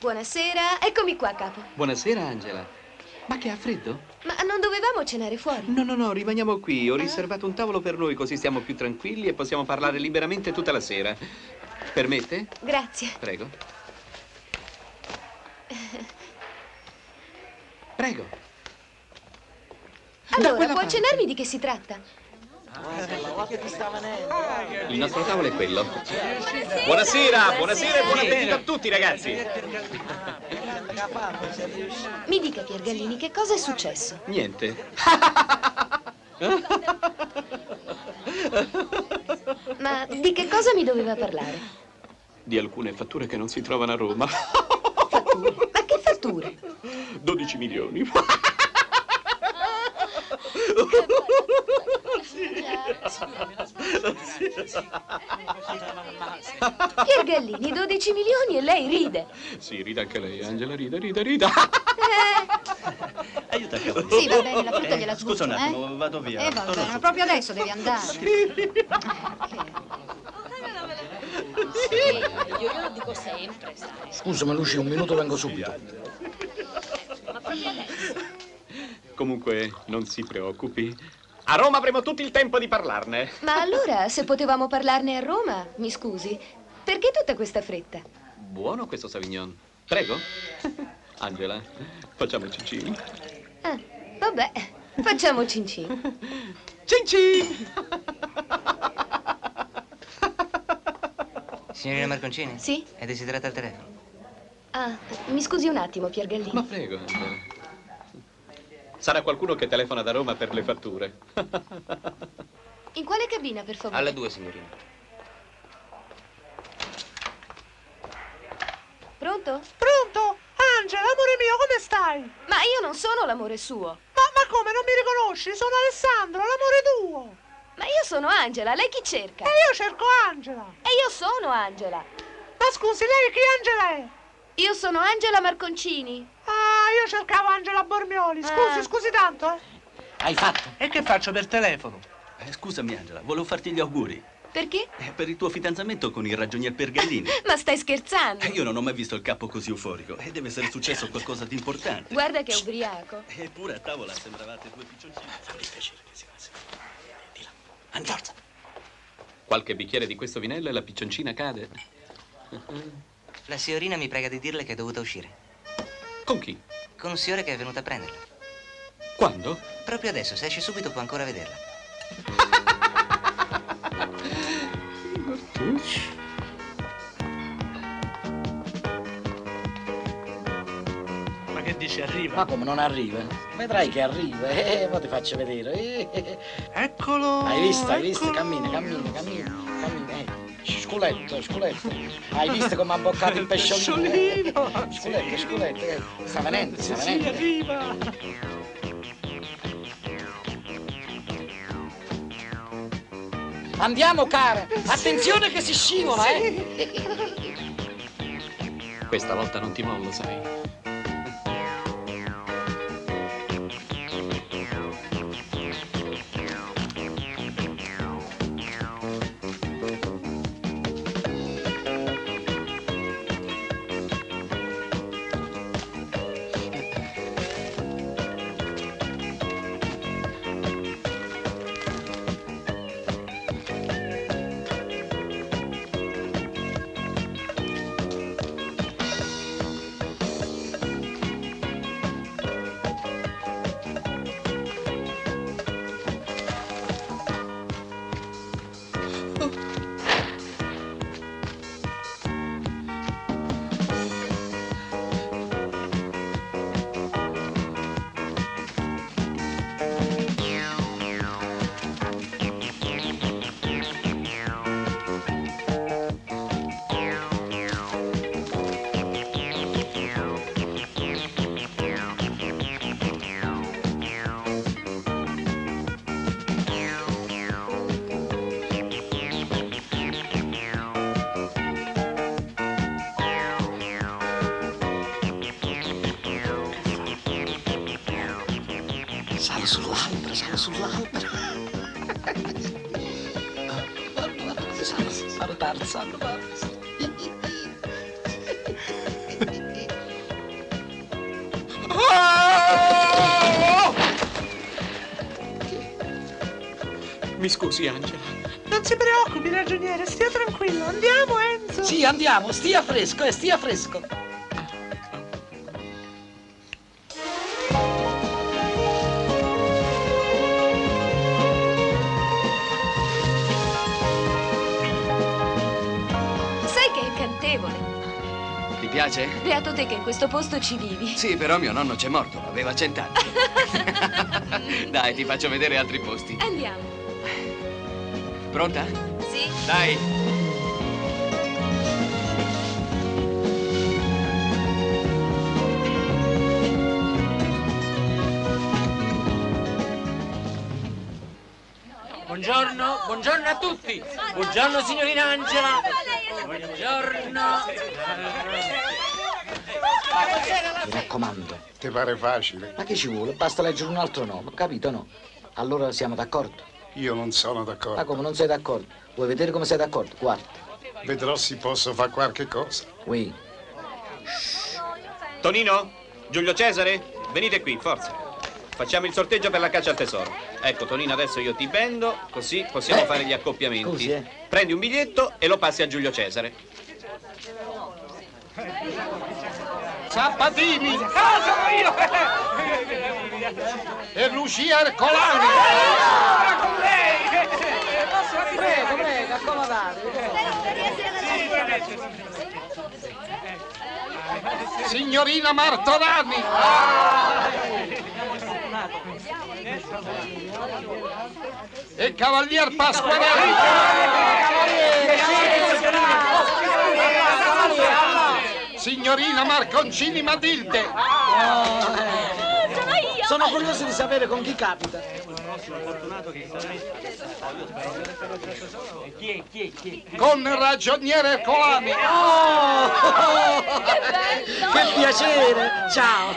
Buonasera, eccomi qua, capo. Buonasera, Angela. Ma che ha freddo? Ma non dovevamo cenare fuori? No, rimaniamo qui. Ho riservato un tavolo per noi, così stiamo più tranquilli e possiamo parlare liberamente tutta la sera. Permette? Grazie. Prego. Prego. Allora, può accennarmi di che si tratta? Il nostro tavolo è quello. Buonasera, buonasera e buon appetito a tutti, ragazzi. Mi dica, Piergallini, che cosa è successo? Niente. Ma di che cosa mi doveva parlare? Di alcune fatture che non si trovano a Roma. Fatture? Ma che fatture? 12 milioni. Piergallini, 12 milioni e lei ride. Sì, rida anche lei, Angela, rida. Aiuta, cavolo. Sì, va bene, la frutta gliela sbuccio, Scusa un attimo, vado via. Va bene, ma proprio adesso devi andare. Io glielo dico sempre, sai. Scusami, Luci, un minuto vengo subito. Ma proprio adesso. Comunque, non si preoccupi. A Roma avremo tutto il tempo di parlarne. Ma allora, se potevamo parlarne a Roma, mi scusi, perché tutta questa fretta? Buono questo Savignon. Prego. Angela, facciamo cincin. Ah, vabbè, facciamo cincin. Cincin! Signorina Marconcini? Sì? È desiderata al telefono? Ah, mi scusi un attimo, Piergallini. Ma prego, Angela. Sarà qualcuno che telefona da Roma per le fatture. In quale cabina, per favore? Alla 2, signorina. Pronto? Pronto? Angela, amore mio, come stai? Ma io non sono l'amore suo. Ma come, non mi riconosci? Sono Alessandro, l'amore tuo. Ma io sono Angela, lei chi cerca? E io cerco Angela. E io sono Angela. Ma scusi, lei chi Angela è? Io sono Angela Marconcini. Ah, io cercavo Angela Bormioli. Scusi tanto, eh. Hai fatto? E che faccio per telefono? Scusami, Angela, volevo farti gli auguri. Perché? Per il tuo fidanzamento con il ragionier Piergallini. Ma stai scherzando? Io non ho mai visto il capo così euforico. E deve essere successo qualcosa di importante. Guarda che è ubriaco. Eppure a tavola sembravate due piccioncini. Fammi piacere, Dila. Andiamo. Qualche bicchiere di questo vinello e la piccioncina cade. La signorina mi prega di dirle che è dovuta uscire. Con chi? Con un signore che è venuto a prenderla. Quando? Proprio adesso, se esce subito può ancora vederla. Ma che dici, arriva? Ma come non arriva? Vedrai che arriva, poi ti faccio vedere. Eccolo. Hai visto? Cammina. Sculetto. Hai visto come ha boccato il pesciolino? Sculetto. Sta venendo. Sì, arriva. Andiamo, cara. Attenzione che si scivola, Questa volta non ti mollo, sai. sull'albero. Sono Tarzan. Mi scusi, Angela. Non si preoccupi, ragioniere, stia tranquillo. Andiamo, Enzo. Sì, andiamo, stia fresco, stia fresco. Sai che è incantevole. Ti piace? Beato te che in questo posto ci vivi. Sì, però mio nonno c'è morto, aveva 100 anni. Dai, ti faccio vedere altri posti. Andiamo. Pronta? Sì. Dai. Buongiorno, buongiorno a tutti. Buongiorno signorina Angela. Buongiorno. Mi raccomando. Ti pare facile? Ma che ci vuole? Basta leggere un altro nome, capito no? Allora siamo d'accordo? Io non sono d'accordo. Ma come non sei d'accordo? Vuoi vedere come sei d'accordo? Guarda. Vedrò se posso fare qualche cosa. Oui. Tonino? Giulio Cesare? Venite qui, forza. Facciamo il sorteggio per la caccia al tesoro. Ecco, Tonino, adesso io ti bendo, così possiamo fare gli accoppiamenti. Scusi, Prendi un biglietto e lo passi a Giulio Cesare. Sabatini! Sono io! E Lucia Ercolani! Con lei! Prego, prego, accomodatevi. Signorina Martorani! E Cavalier Pasquarelli! Signorina Marconcini Matilde! Sono curioso di sapere con chi capita. Con il ragioniere Ercolani! Che piacere! Ciao!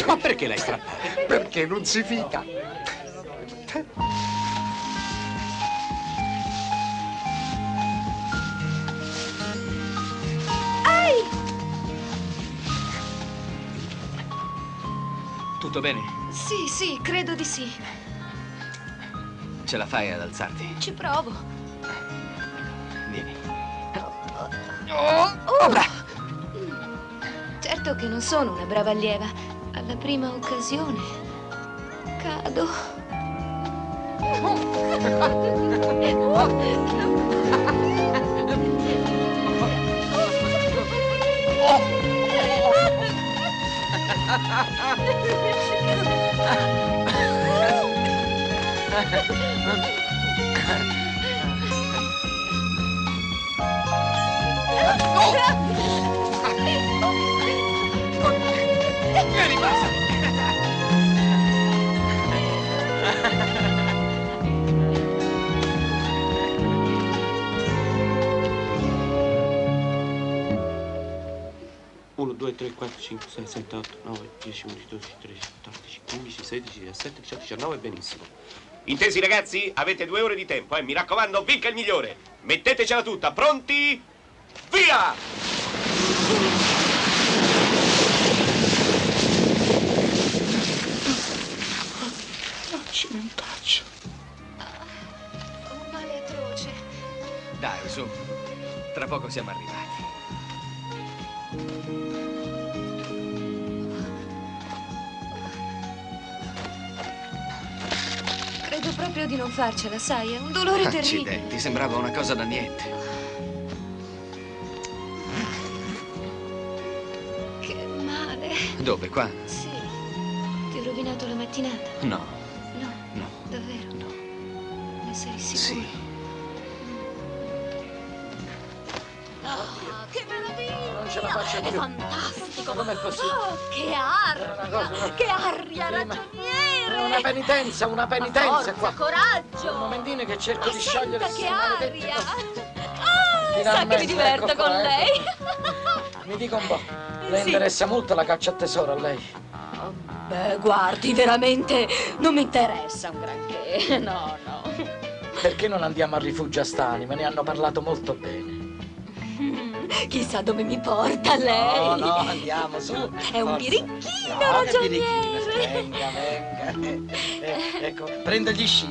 Ma perché l'hai strappato? Perché non si fida. Tutto bene? Sì, sì, credo di sì. Ce la fai ad alzarti? Ci provo. Vieni. Certo che non sono una brava allieva. Alla prima occasione cado. Vieni, basta! Uno, 2, 3, 4, 5, 6, 7, 8, 9, 10, 11, 12, 13, 14, 15, 16, 17, 18, 19, benissimo. Intesi ragazzi? Avete 2 ore di tempo, Mi raccomando, vinca il migliore. Mettetecela tutta, pronti? Via! Accidentaccio. Un male atroce. Dai, su. Tra poco siamo arrivati. Credo proprio di non farcela, sai? È un dolore terribile. Accidenti, sembrava una cosa da niente. Che male. Dove, qua? Sì. Ti ho rovinato la mattinata. No. No. No. Davvero? No. Ne sei sicuro? Sì. Che meraviglia! Non ce la faccio È più. fantastico! Com'è possibile? Oh, che aria! Che aria, ragioniere! Una penitenza Forza, qua. coraggio! Un momentino che cerco di sciogliere Senta che queste maledette aria! cose. Sa che mi diverto ecco con qua, lei. Mi dica un po', le Sì. interessa molto la caccia a tesoro a lei? Beh, guardi, veramente non mi interessa un granché. No, no. Perché non andiamo al rifugio Astani? Me ne hanno parlato molto bene. Chissà dove mi porta lei. No, no, andiamo, su. È un Forza. birichino, No, che ragioniere. birichino, venga. Ecco, prendo gli sci,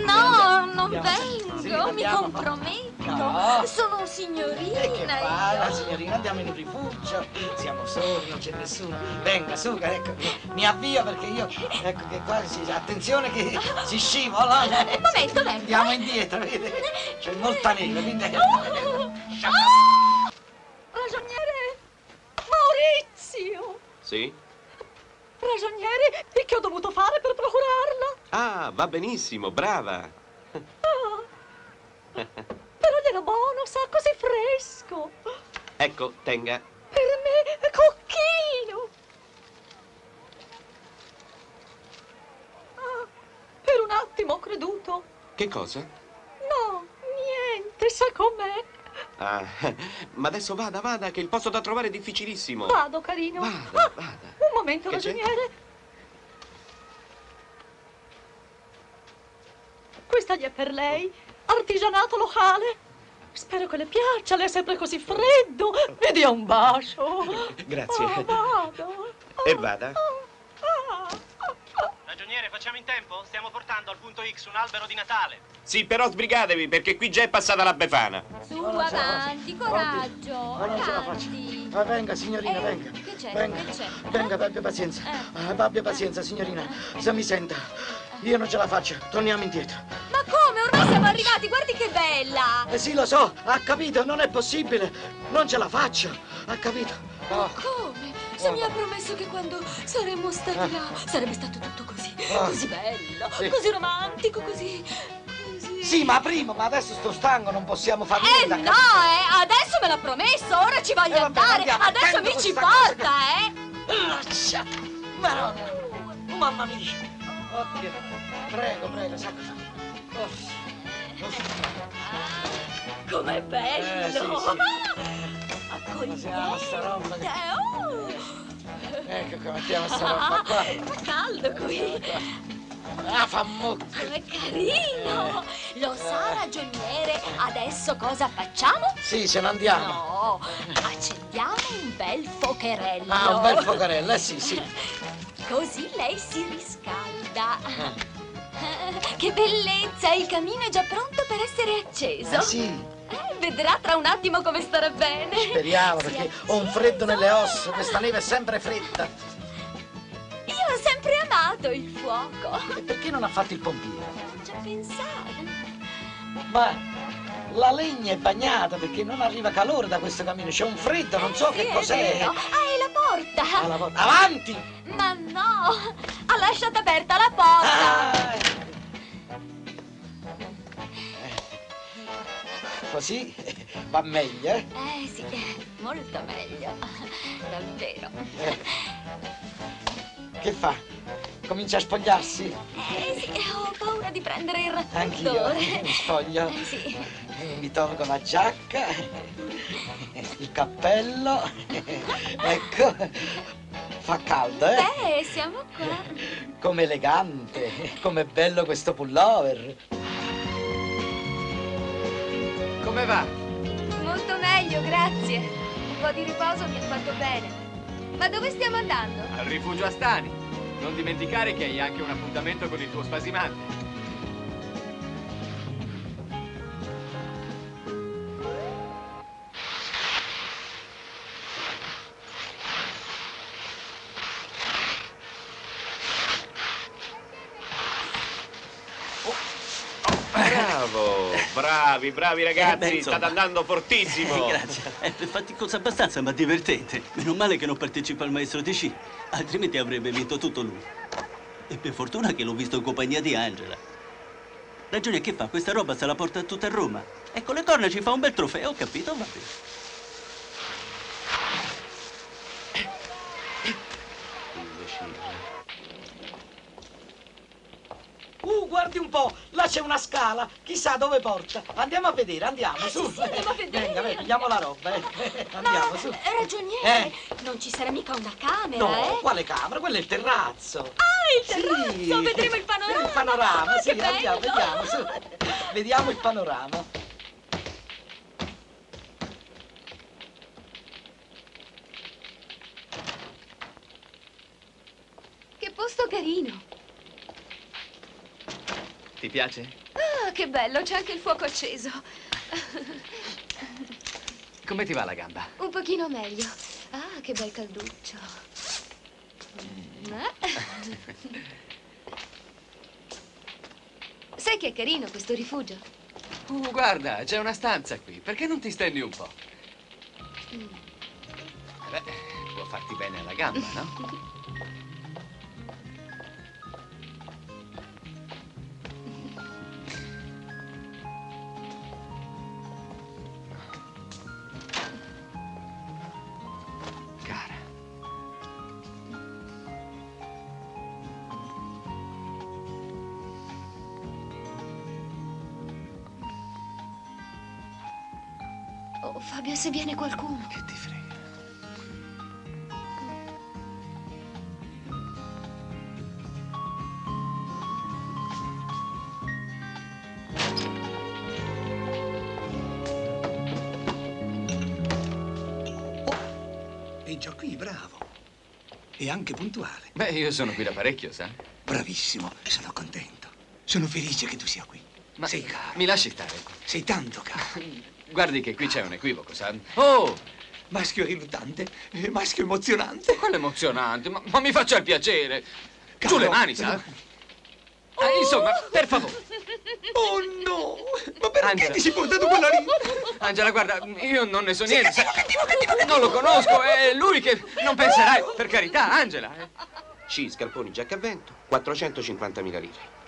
No, non Andiamo. vengo, Sì, mi andiamo. comprometto. No. Sono signorina. Che fa, la signorina? Andiamo in un rifugio. Siamo soli, non c'è nessuno. Venga, su, ecco, mi avvio perché io, ecco che qua, attenzione che si scivola. Un momento, venga. Andiamo indietro, vede? C'è molta neve, quindi... Ragioniere Maurizio! Sì? Ragioniere, e che ho dovuto fare per procurarla? Ah, va benissimo, brava. Però glielo buono, sa, così fresco. Ecco, tenga. Per me, cocchino. Ah, per un attimo ho creduto. Che cosa? No, niente, sa com'è. Ah, ma adesso vada, che il posto da trovare è difficilissimo. Vado, carino. Vada. Un momento, Che c'è? ragioniere. Questa gli è per lei. Artigianato locale. Spero che le piaccia, lei è sempre così freddo. Mi dia un bacio. Grazie. Vado. E vada. Ragioniere, facciamo in tempo? Stiamo portando al punto X un albero di Natale. Sì, però sbrigatevi, perché qui già è passata la Befana. Su, avanti, coraggio. Ma non ce la faccio. Ma venga, signorina, venga. Che c'è? Venga, Che c'è? venga, abbia pazienza. Abbia pazienza, signorina. Se mi senta, io non ce la faccio. Torniamo indietro. Ma come? Ormai siamo arrivati, guardi che bella! Sì, lo so, ha capito, non è possibile. Non ce la faccio. Ha capito? Oh. Come? Se mi ha promesso che quando saremmo stati là sarebbe stato tutto così, così bello, Sì. così romantico, così... Sì, ma prima, ma adesso sto stanco, non possiamo fare niente. No, adesso me l'ha promesso, ora ci voglio vabbè, andare, andiamo, adesso attendo mi ci questa cosa porta, Lascia. Madonna. Mamma mia. Oddio. Prego, sa cosa. Com'è bello! Sì. Accogliente! sta roba che- Oh. Ecco come mettiamo sta roba qua. Fa caldo qui! Ah, fa mucca. Com'è carino! Lo sa, ragioniere, adesso cosa facciamo? Sì, ce ne andiamo. No, accendiamo un bel focherello. Ah, un bel focherello, sì. Così lei si riscalda. Che bellezza! Il camino è già pronto per essere acceso. Sì. Vedrà tra un attimo come starà bene. Speriamo, perché ho un freddo nelle ossa, questa neve è sempre fredda. Io ho sempre amato il fuoco. E perché non ha fatto il pompiere? Ci ho pensato. Ma la legna è bagnata perché non arriva calore da questo camino, c'è un freddo, non so che Sì, è cos'è. vero. Ah, è la porta. Ah, la porta. Avanti! Ma no, ha lasciato aperta la porta. Così va meglio, eh? Sì, molto meglio. Davvero. Che fa? Comincia a spogliarsi? Sì, ho paura di prendere il Anch'io raffreddore. mi spoglio. Sì. Mi tolgo la giacca, il cappello. Ecco, fa caldo, eh? Beh, siamo qua. Com'è elegante, com'è bello questo pullover. Come va? Molto meglio, grazie. Un po' di riposo mi ha fatto bene. Ma dove stiamo andando? Al rifugio Astani. Non dimenticare che hai anche un appuntamento con il tuo spasimante. Bravi ragazzi, insomma. state andando fortissimo. Grazie. È faticoso abbastanza, ma divertente. Meno male che non partecipa al maestro di sci, altrimenti avrebbe vinto tutto lui. E per fortuna che l'ho visto in compagnia di Angela. Ragione che fa? Questa roba se la porta tutta a Roma. E con le corna ci fa un bel trofeo, capito? Va bene. guardi un po', là c'è una scala, chissà dove porta. Andiamo a vedere, andiamo, su. Sì, andiamo a vedere. Venga, pigliamo la roba, andiamo, su. Ragioniere, non ci sarà mica una camera, No, quale camera? Quello è il terrazzo. Ah, il terrazzo, Sì. vedremo il panorama. Il panorama, sì, che andiamo, bello. vediamo, su. Vediamo il panorama. Che posto carino. Ti piace? Ah, che bello, c'è anche il fuoco acceso. Come ti va la gamba? Un pochino meglio. Ah, che bel calduccio. Sai che è carino questo rifugio? Guarda, c'è una stanza qui. Perché non ti stendi un po'? Beh, può farti bene alla gamba, no? Oh, Fabio, se viene qualcuno. Che ti frega? È già qui, bravo. E anche puntuale. Beh, io sono qui da parecchio, sa? Bravissimo, sono contento. Sono felice che tu sia qui. Ma sei caro. mi lasci stare? Sei tanto caro. Guardi che qui c'è un equivoco, sa? Oh! Maschio riluttante, maschio emozionante. Quale emozionante? Ma mi faccia il piacere. Caro, Giù le mani, sa? Insomma, per favore. Oh no! Ma perché Angela. ti sei portato quella lì? Angela, guarda, io non ne so niente. Cattivo. Non lo conosco, è lui che... Non penserai, per carità, Angela. Sci, scarponi, giacca a vento, 450.000 lire.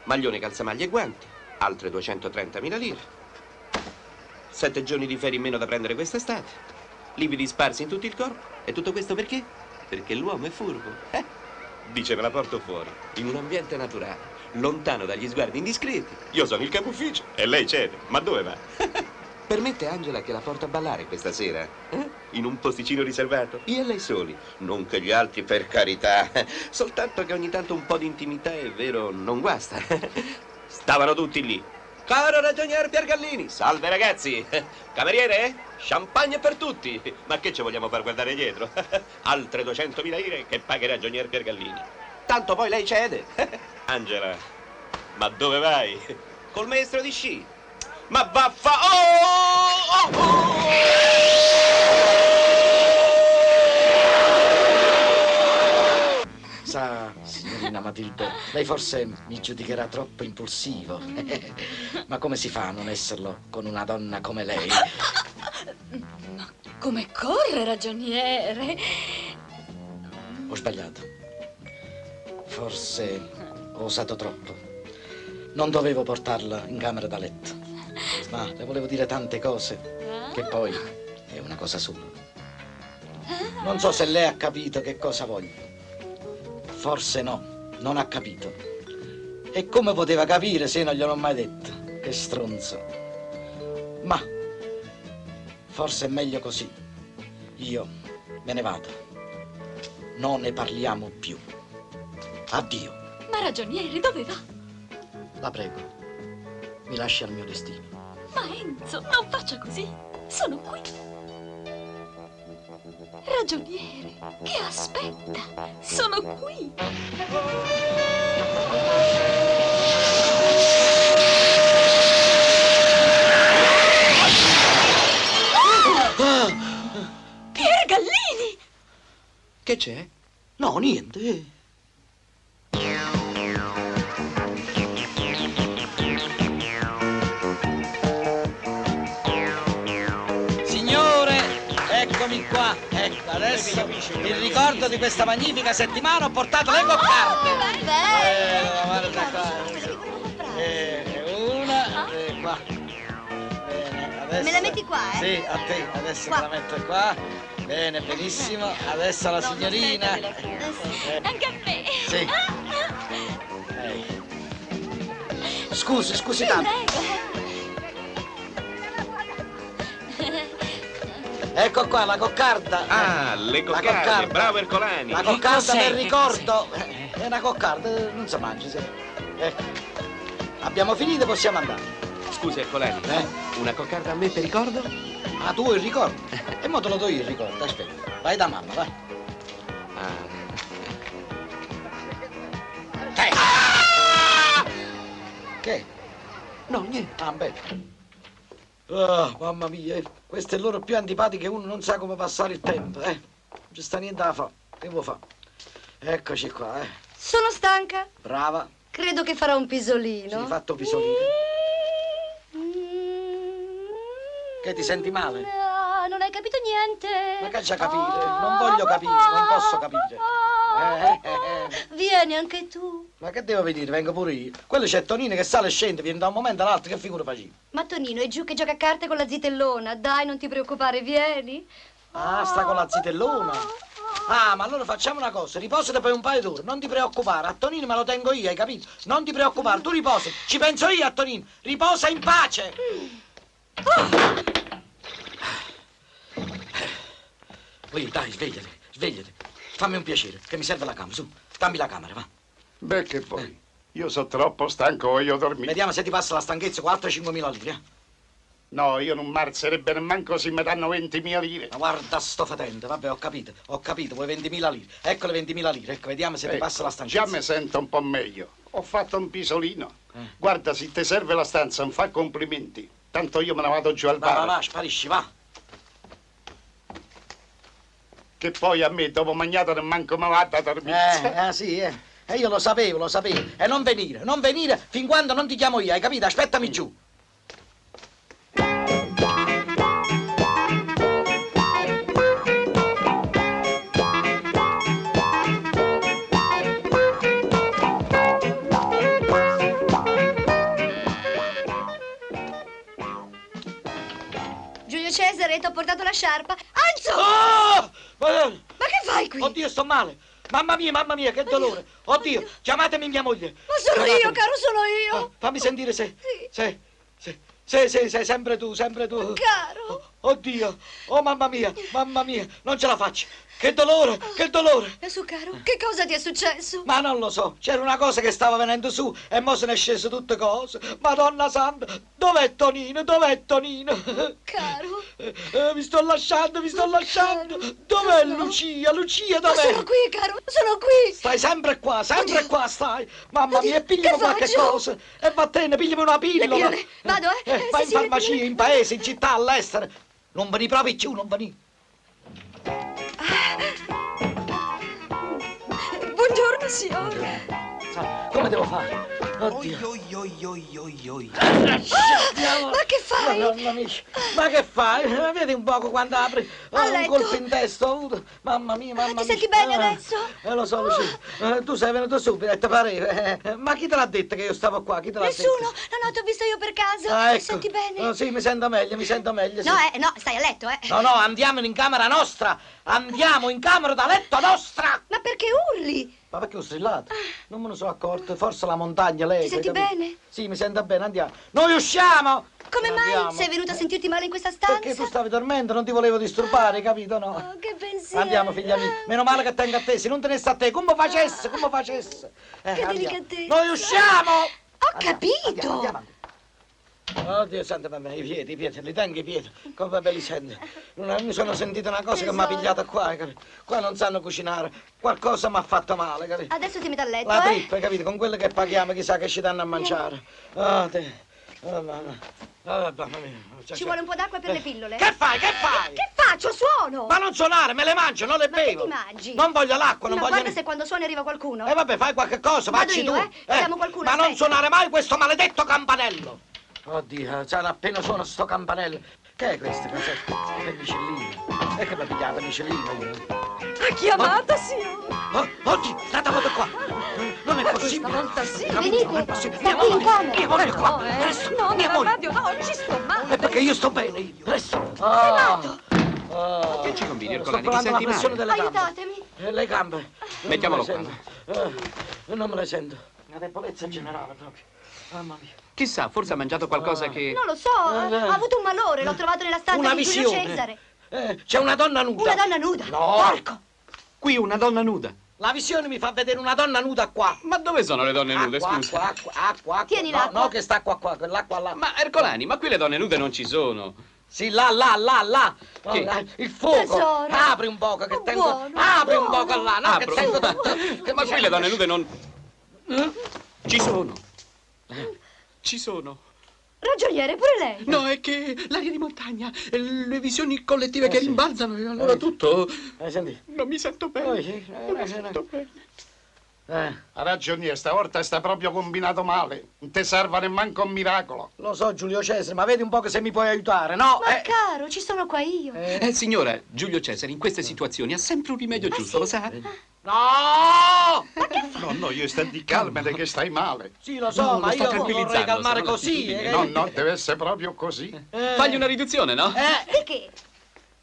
Maglione, calzamaglie e guanti, altre 230.000 lire. 7 giorni di ferie in meno da prendere quest'estate. Lividi sparsi in tutto il corpo. E tutto questo perché? Perché l'uomo è furbo. Dice, me la porto fuori, in un ambiente naturale, lontano dagli sguardi indiscreti. Io sono il capo ufficio e lei cede. Ma dove va? Permette, Angela, che la porto a ballare questa sera? In un posticino riservato? Io e lei soli. Non che gli altri, per carità. Soltanto che ogni tanto un po' di intimità, è vero, non guasta. Stavano tutti lì. Caro ragionier Piergallini, salve ragazzi. Cameriere? Champagne per tutti. Ma che ci vogliamo far guardare dietro? Altre 200.000 lire che paga il ragionier Piergallini. Tanto poi lei cede. Angela, ma dove vai? Col maestro di sci. Ma vaffa... Sa, signorina Matilde, lei forse mi giudicherà troppo impulsivo. Ma come si fa a non esserlo con una donna come lei? Ma come corre, ragioniere? Ho sbagliato. Forse ho osato troppo. Non dovevo portarla in camera da letto. Ma le volevo dire tante cose, che poi è una cosa sola. Non so se lei ha capito che cosa voglio. Forse no, non ha capito. E come poteva capire se io non gliel'ho mai detto? Che stronzo. Ma forse è meglio così. Io me ne vado. Non ne parliamo più. Addio. Ma ragioniere, dove va? La prego, mi lasci al mio destino. Ma Enzo, non faccia così. Sono qui. Ragioniere, che aspetta? Sono qui. Piergallini! Che c'è? No, niente. Signore, eccomi qua. Ecco, adesso in ricordo di questa magnifica settimana ho portato le coccarte. Guarda qua. Una, qua. Bene, adesso... Me la metti qua, eh? Sì, a te. Adesso me la metto qua. Bene, benissimo. Adesso la signorina. Anche a me. Sì. Scusi tanto. Ecco qua, la coccarda. Ah, le coccarde, bravo Ercolani. La coccarda del ricordo. È una coccarda, non si mangia, sì. Abbiamo finito, possiamo andare. Scusi Ercolani, una coccarda a me per ricordo? Ah, tu vuoi il ricordo? E mo te lo do io il ricordo, aspetta. Vai da mamma, vai. Che? No, niente. Ah, beh. Oh, mamma mia, questo è l'ora più antipatico che uno non sa come passare il tempo, Non ci sta niente da fare. Che vuoi fare? Eccoci qua, Sono stanca. Brava. Credo che farò un pisolino. Sì, fatto pisolino. Che ti senti male? No, non hai capito niente. Ma che c'è capire? Non voglio capire, non posso capire. Vieni anche tu. Ma che devo vedere? Vengo pure io. Quello c'è Tonino che sale e scende, viene da un momento all'altro, che figura facevi? Ma Tonino è giù che gioca a carte con la zitellona. Dai, non ti preoccupare, vieni. Ah, sta con la zitellona. Ah, ma allora facciamo una cosa, riposati per un paio d'ore, non ti preoccupare, a Tonino me lo tengo io, hai capito? Non ti preoccupare, tu riposa, ci penso io a Tonino, riposa in pace. Poi dai, svegliati, fammi un piacere, che mi serve la camera, su, cambi la camera, va. Beh, che poi, io sono troppo stanco, voglio dormire. Vediamo se ti passa la stanchezza con altre 5.000 lire, No, io non marzerebbe nemmeno se mi danno 20.000 lire. Ma guarda, sto fatente, vabbè, ho capito, vuoi 20.000 lire. Ecco le 20.000 lire, ecco, vediamo se ti passa la stanchezza. Già mi sento un po' meglio. Ho fatto un pisolino. Guarda, se ti serve la stanza, non fa complimenti. Tanto io me ne vado giù al bar. Va, sparisci, va. Che poi a me, dopo mangiato, non manco me vado a dormire. Sì. E io lo sapevo. E non venire fin quando non ti chiamo io, hai capito? Aspettami giù. Cesare, ti ho portato la sciarpa. Anzo! Oh! Ma che fai qui? Oddio, sto male. Mamma mia, che dolore. Oddio, chiamatemi mia moglie. Ma sono io, caro, sono io. Fammi sentire se... Sei sempre tu. Caro. Oddio, oh mamma mia, non ce la faccio. Che dolore. E su, caro, che cosa ti è successo? Ma non lo so, c'era una cosa che stava venendo su e mo se ne è sceso tutte cose. Madonna santa, dov'è Tonino? Caro. Mi sto lasciando. Dov'è Lucia, dov'è? Ma sono qui, caro, sono qui. Stai sempre qua stai. Mamma mia, pigliami qualche cosa. E vattene, pigliami una pillola. Vado, Vai in farmacia, in paese, in città, all'estero. Non veni proprio più, non veni. Buongiorno, signore. Come devo fare? Oddio. Ma che fai? Ma che fai? Vedi un poco quando apri un colpo in testa. Mamma mia. Ti senti bene adesso? Lo so, Lucia. Tu sei venuto subito e te pareva. Ma chi te l'ha detto che io stavo qua? Chi te l'ha detto? Nessuno. No, ti ho visto io per caso. Ecco. Ti senti bene? Sì, mi sento meglio. Sì. No, stai a letto, No, andiamo in camera nostra. Andiamo in camera da letto nostra. Ma perché urli? Ma perché ho strillato? Non me ne sono accorto. Forse la montagna, lei. Ti senti bene? Sì, mi sento bene, andiamo. Noi usciamo! Come mai? Sei venuta a sentirti male in questa stanza? Perché tu stavi dormendo, non ti volevo disturbare, capito, no? Oh, che pensiero! Andiamo, figlia mia. Meno male che tengo a te, se non tenesse a te, come facesse? Che delicatezza! Noi usciamo! Ho capito! Andiamo. Oddio santo, mamma, i piedi, li tengo i piedi, come me li sento. Mi sono sentito una cosa che mi ha pigliata qua, capito? Qua non sanno cucinare, qualcosa mi ha fatto male, capito? Adesso ti metto a letto, La trippa, capito? Con quelle che paghiamo chissà che ci danno a mangiare. Mamma mia. Ci vuole un po' d'acqua per le pillole? Che fai? Che faccio? Suono! Ma non suonare, me le mangio, non le bevo. Ma che ti mangi? Non voglio l'acqua, non voglio guarda se quando suoni arriva qualcuno. Vabbè, fai qualche cosa, facci tu. Chiamo qualcuno, ma aspetta. non suonare mai questo maledetto campanello. Oddio, appena suona sto campanello. Che è questo? È Micellino. E che mi ha pigliato Micellino io? Ha chiamato, signore. Oddio, state volta qua. Non è possibile. Stavolta sì. Venite, Non è possibile. Sta qui in camera. Mia moglie qua. Presto, mia moglie. No, ci sto male. È perché io sto bene, io. Presto. Che ci combini, Sto Ercolani? Ti provando la senti pressione male? delle gambe. Aiutatemi. Le gambe. Mettiamolo qua. Non me le sento. Una debolezza generale proprio. Mamma mia. Chissà, forse ha mangiato qualcosa che... Non lo so, ha avuto un malore, l'ho trovato nella stanza Una di Giulio visione. Cesare. C'è una donna nuda. Una donna nuda? No. Porco! Qui una donna nuda. La visione mi fa vedere una donna nuda qua. Ma dove sono le donne nude, scusa? Acqua. Tieni no, l'acqua. no, che sta qua, quell'acqua là. Ma Ercolani, ma qui le donne nude non ci sono. Sì, là. Che? Il fuoco. Tesoro. Apri un poco che tengo. Buono, Apri un buono. poco là, no, Apro. che tengo. Ma qui le donne nude non... Ci sono. Ci sono. Ragioniere, pure lei. No, è che l'aria di montagna, le visioni collettive che rimbalzano, e allora tutto... Senti. Non mi sento bene. Non mi sento bene. Ha ragione, stavolta sta proprio combinato male. Non ti serve nemmanco un miracolo. Lo so, Giulio Cesare, ma vedi un po' che se mi puoi aiutare, no? Ma caro, ci sono qua io. Signora, Giulio Cesare in queste situazioni ha sempre un rimedio giusto, lo sa? No! No, io sto di calmate che stai male. Sì, lo so, No, ma lo sta io vorrei tranquillizzando, calmare sono così. l'attitudine. No, deve essere proprio così. Fagli una riduzione, no? Di che?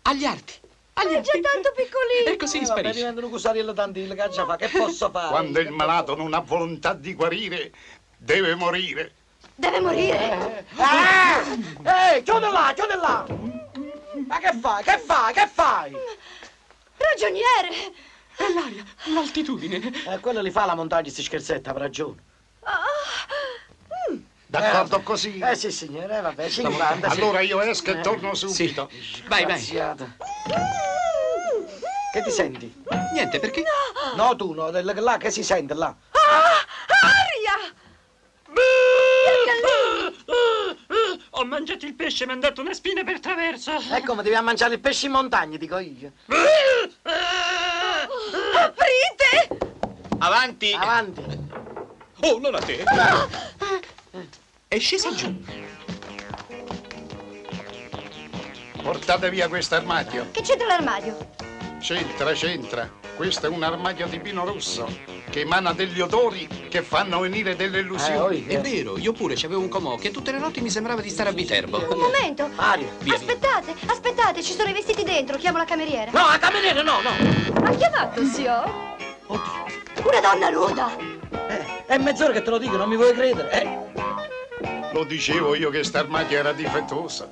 Agli arti. È già tanto piccolino. E così Vabbè, sparisce. diventano cusariello tantile, che già fa? Che posso fare? Quando il malato non ha volontà di guarire, deve morire. Deve morire. Chiudi là! Ma che fai? Ragioniere. È l'aria, l'altitudine. Quello li fa la montagna, sti scherzetti, ha ragione. D'accordo così? Sì, signore, vabbè, 50. Allora io esco e torno subito. Vai. Graziata. Che ti senti? Niente, perché? No, tu, no, là che si sente là. Aria. Ho mangiato il pesce e mi ha dato una spina per traverso. Come devi mangiare il pesce in montagna, dico io. Aprite. Avanti. Oh, non a te. È scesa giù. Portate via questo armadio. Che c'entra l'armadio? C'entra. Questo è un armadio di pino rosso che emana degli odori che fanno venire delle illusioni. È vero, io pure c'avevo un comò che tutte le notti mi sembrava di stare a Viterbo. Un momento. Aria. Via. Aspettate, ci sono i vestiti dentro, chiamo la cameriera. No, la cameriera no. Ha chiamato, zio? Una donna nuda. È mezz'ora che te lo dico, non mi vuoi credere. Lo dicevo io che sta armadio era difettosa.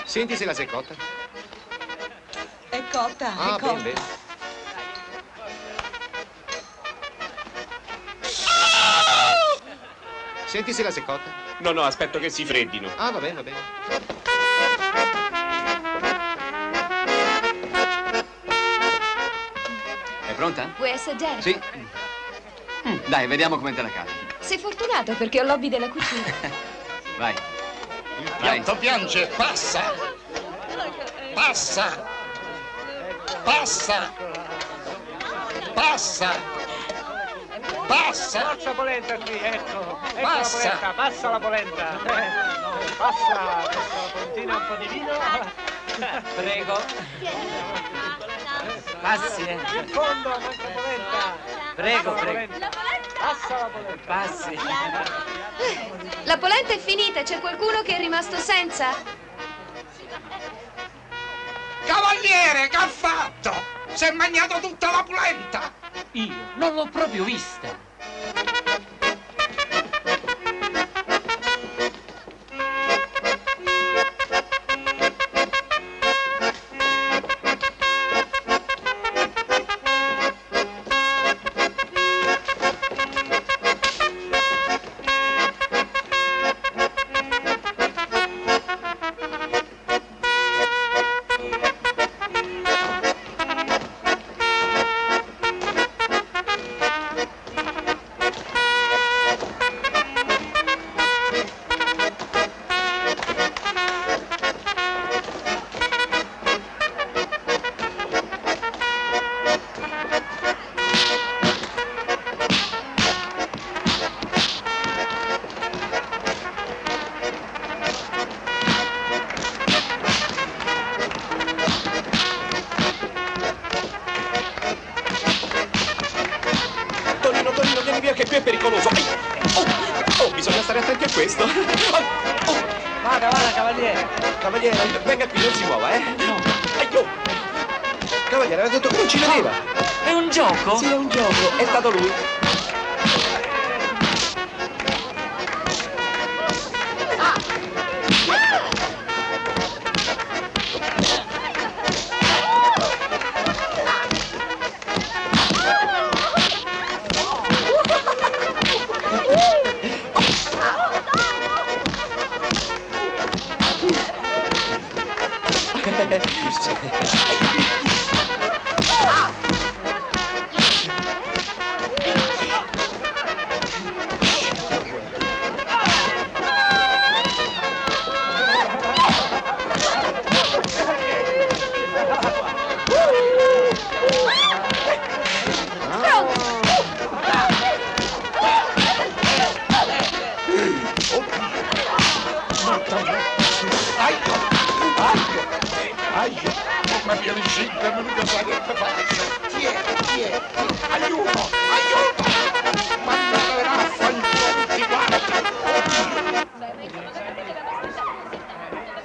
Senti se la sei cotta. È cotta, Ah, è cotta. bene. Senti se la sei cotta. No, aspetto che si freddino. Ah, va bene. È pronta? Vuoi assaggiare? Sì. Dai, vediamo come te la cavi. Sei fortunato perché ho l'hobby della cucina. Vai. Il piatto piange, passa. Passa. Passa polenta qui, ecco. Passa. Passa la polenta. Passa questa polentina, un po' di vino. Prego. Passi, In fondo, manca polenta. Prego. Passa la polenta. Passi. La polenta è finita, c'è qualcuno che è rimasto senza? Cavaliere, che ha fatto? Si è mangiato tutta la polenta. Io non l'ho proprio vista. via che qui è pericoloso. Bisogna stare attenti a questo. Vada, cavaliere. Cavaliere, venga qui, non si muova, No. Cavaliere, aveva detto che non ci vedeva. È un gioco? Sì, è un gioco. È stato lui.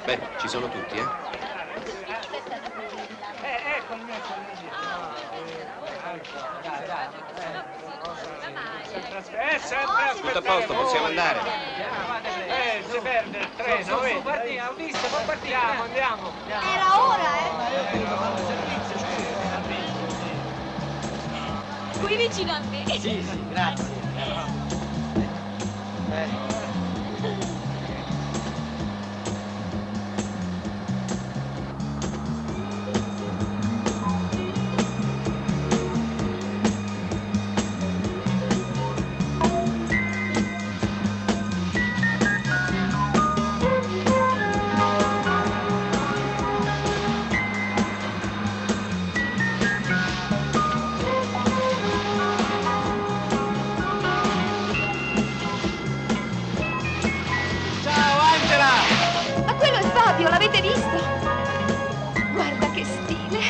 Beh, ci sono tutti, Ecco il mio sempre Tutto a posto, possiamo andare. Si perde il treno, partiamo, visto, partiamo, andiamo. Era ora, Qui vicino a me. Sì, grazie. L'avete visto? Guarda che stile!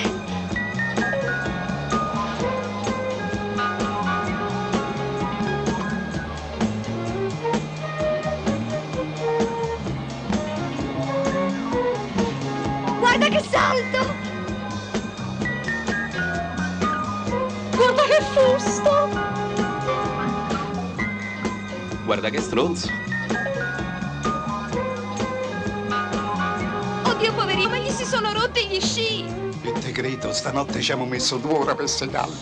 Guarda che salto! Guarda che fusto! Guarda che stronzo. Oddio, poverino, ma gli si sono rotti gli sci! E te credo, stanotte ci abbiamo messo 2 ore per segarli.